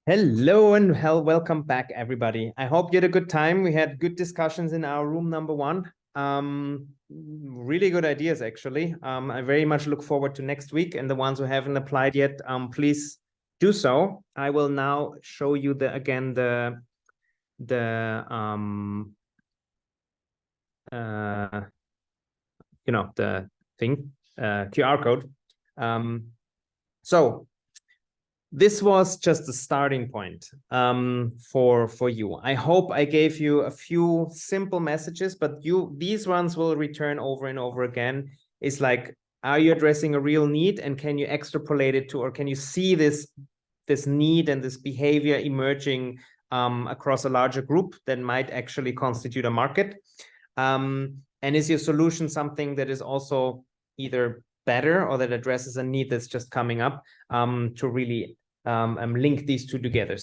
[SPEAKER 2] Hello and welcome back, everybody. I hope you had a good time. We had good discussions in our room number 1. Really good ideas, actually. I very much look forward to next week, and the ones who haven't applied yet, please do so. I will now show you the thing, QR code. So this was just a starting point for you. I hope I gave you a few simple messages, but these ones will return over and over again. It's like, are you addressing a real need, and can you extrapolate it to, or can you see this need and this behavior emerging across a larger group that might actually constitute a market? And is your solution something that is also either better or that addresses a need that's just coming up, to really link these two together?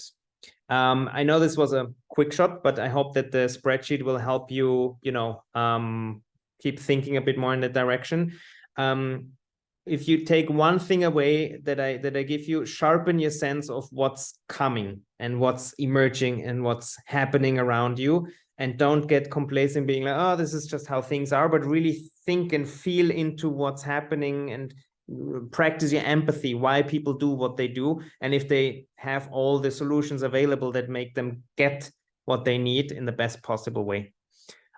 [SPEAKER 2] I know this was a quick shot, but I hope that the spreadsheet will help you, keep thinking a bit more in that direction. If you take one thing away that I give you, sharpen your sense of what's coming and what's emerging and what's happening around you, and don't get complacent being like, oh, this is just how things are, but really think and feel into what's happening and practice your empathy, why people do what they do, and if they have all the solutions available that make them get what they need in the best possible way.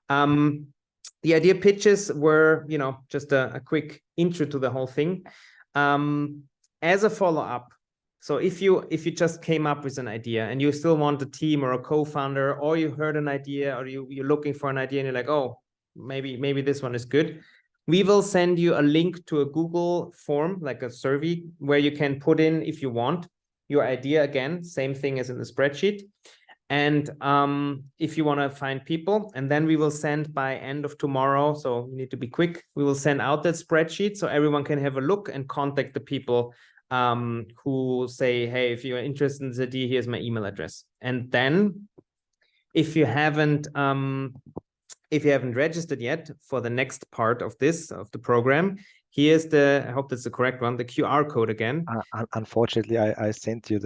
[SPEAKER 2] The idea pitches were, just a quick intro to the whole thing. As a follow-up, so if you just came up with an idea and you still want a team or a co-founder, or you heard an idea, or you're looking for an idea and you're like, oh, maybe this one is good, we will send you a link to a Google form, like a survey, where you can put in, if you want, your idea. Again, same thing as in the spreadsheet. And if you want to find people, and then we will send by end of tomorrow, so you need to be quick, we will send out that spreadsheet so everyone can have a look and contact the people who say, hey, if you're interested in this idea, here's my email address. And then if you haven't registered yet for the next part of the program, here's I hope that's the correct one, the QR code again.
[SPEAKER 17] Unfortunately, I sent you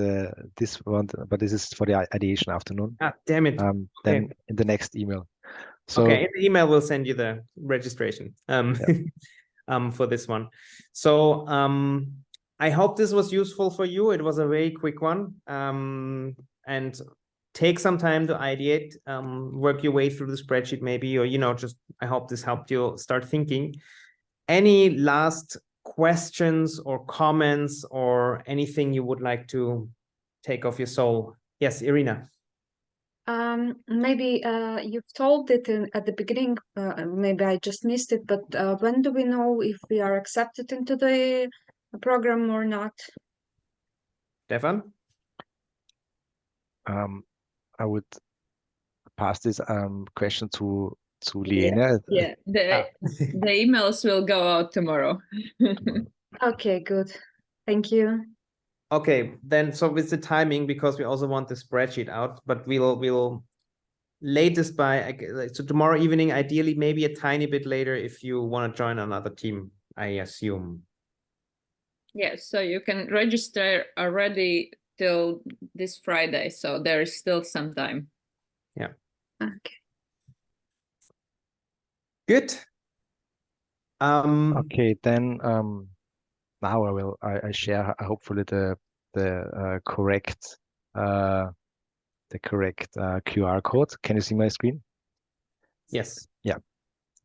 [SPEAKER 17] this one, but this is for the ideation afternoon.
[SPEAKER 2] Ah, damn it.
[SPEAKER 17] Then
[SPEAKER 2] Okay.
[SPEAKER 17] in the next email. So
[SPEAKER 2] okay, in the email we'll send you the registration for this one. So I hope this was useful for you. It was a very quick one. And take some time to ideate, work your way through the spreadsheet maybe, or, just, I hope this helped you start thinking. Any last questions or comments or anything you would like to take off your soul? Yes, Irina.
[SPEAKER 5] Maybe you've told it at the beginning, maybe I just missed it, but when do we know if we are accepted into the program or not?
[SPEAKER 2] Stefan?
[SPEAKER 17] I would pass this question to Liena.
[SPEAKER 19] Yeah. The emails will go out tomorrow.
[SPEAKER 5] Okay, good. Thank you.
[SPEAKER 2] Okay, then so with the timing, because we also want the spreadsheet out, but we'll latest by so tomorrow evening, ideally maybe a tiny bit later if you want to join another team, I assume.
[SPEAKER 19] Yes, so you can register already till this Friday, so there is still some time.
[SPEAKER 2] Yeah.
[SPEAKER 5] Okay.
[SPEAKER 2] Good.
[SPEAKER 17] Okay, then now I share hopefully the correct QR code. Can you see my screen?
[SPEAKER 2] Yes.
[SPEAKER 17] Yeah.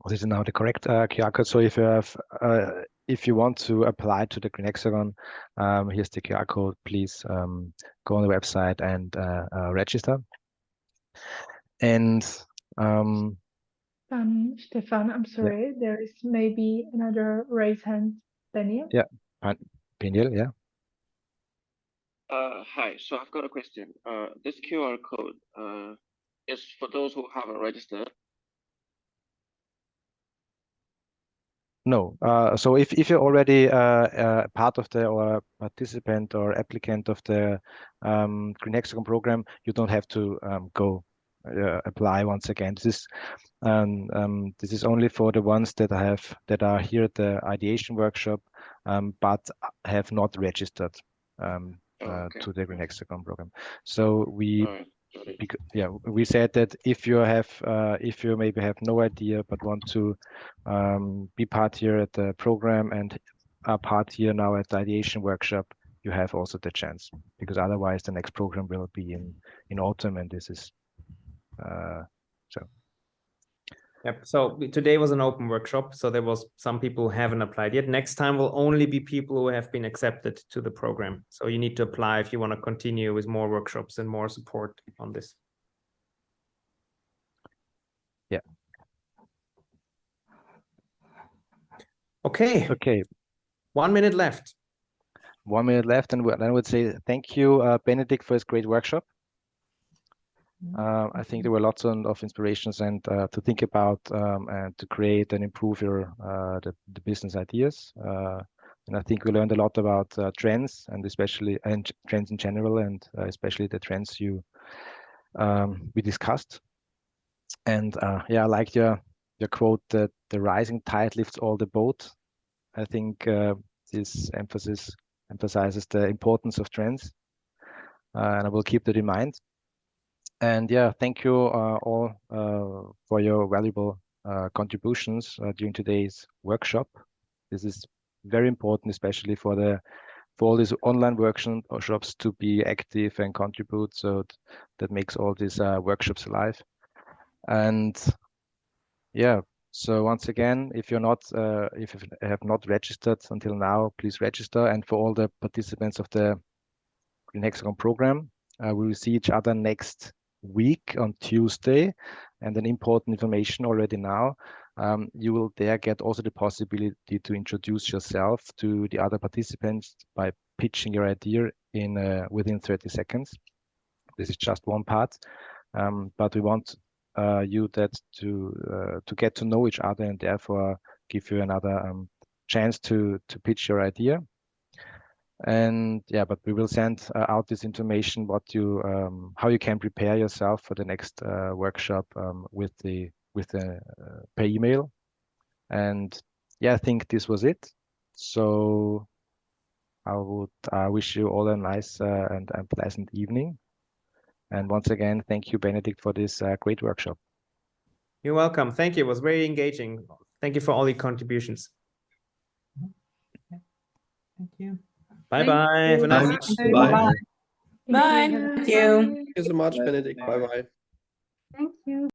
[SPEAKER 17] This is now the correct QR code. So if you have if you want to apply to the HExagon, here's the QR code. Please go on the website and register. And
[SPEAKER 3] Stefan, I'm sorry, there is maybe another raised hand. Daniel?
[SPEAKER 17] Yeah, Daniel, yeah.
[SPEAKER 13] Hi, so I've got a question. This QR code is for those who haven't registered.
[SPEAKER 17] No. So if you're already part of the or participant or applicant of the Green Hexagon program, you don't have to go apply once again. This is only for the ones that are here at the ideation workshop, but have not registered to the Green Hexagon program. So we said that if you maybe have no idea but want to be part here at the program and are part here now at the ideation workshop, you have also the chance, because otherwise the next program will be in autumn, and this is so.
[SPEAKER 2] Yep. So today was an open workshop, so there was some people who haven't applied yet. Next time will only be people who have been accepted to the program. So you need to apply if you want to continue with more workshops and more support on this.
[SPEAKER 17] Yeah.
[SPEAKER 2] Okay.
[SPEAKER 17] Okay.
[SPEAKER 2] 1 minute left.
[SPEAKER 17] 1 minute left, and then I would say thank you, Benedikt, for this great workshop. I think there were lots of inspirations and to think about and to create and improve your the business ideas. And I think we learned a lot about trends, and especially trends in general, and especially the trends we discussed. And yeah, I liked your quote that the rising tide lifts all the boat. I think this emphasizes the importance of trends, and I will keep that in mind. And yeah, thank you all for your valuable contributions during today's workshop. This is very important, especially for all these online workshops to be active and contribute. So that makes all these workshops alive. And yeah, so once again, if you have not registered until now, please register. And for all the participants of the Green Hexagon program, we will see each other next week on Tuesday. And an important information already now, you will there get also the possibility to introduce yourself to the other participants by pitching your idea within 30 seconds. This is just one part, but we want you to get to know each other, and therefore give you another chance to pitch your idea. And yeah, but we will send out this information, how you can prepare yourself for the next workshop with the per email. And yeah, I think this was it. So I would wish you all a nice and pleasant evening. And once again, thank you, Benedikt, for this great workshop.
[SPEAKER 2] You're welcome. Thank you. It was very engaging. Thank you for all the contributions.
[SPEAKER 20] Thank you.
[SPEAKER 2] Bye-bye. Have a nice evening.
[SPEAKER 7] Bye.
[SPEAKER 12] Bye.
[SPEAKER 7] Thank you.
[SPEAKER 12] Thank you.
[SPEAKER 7] Thank you so much, Benedikt. Bye-bye.
[SPEAKER 8] Thank you.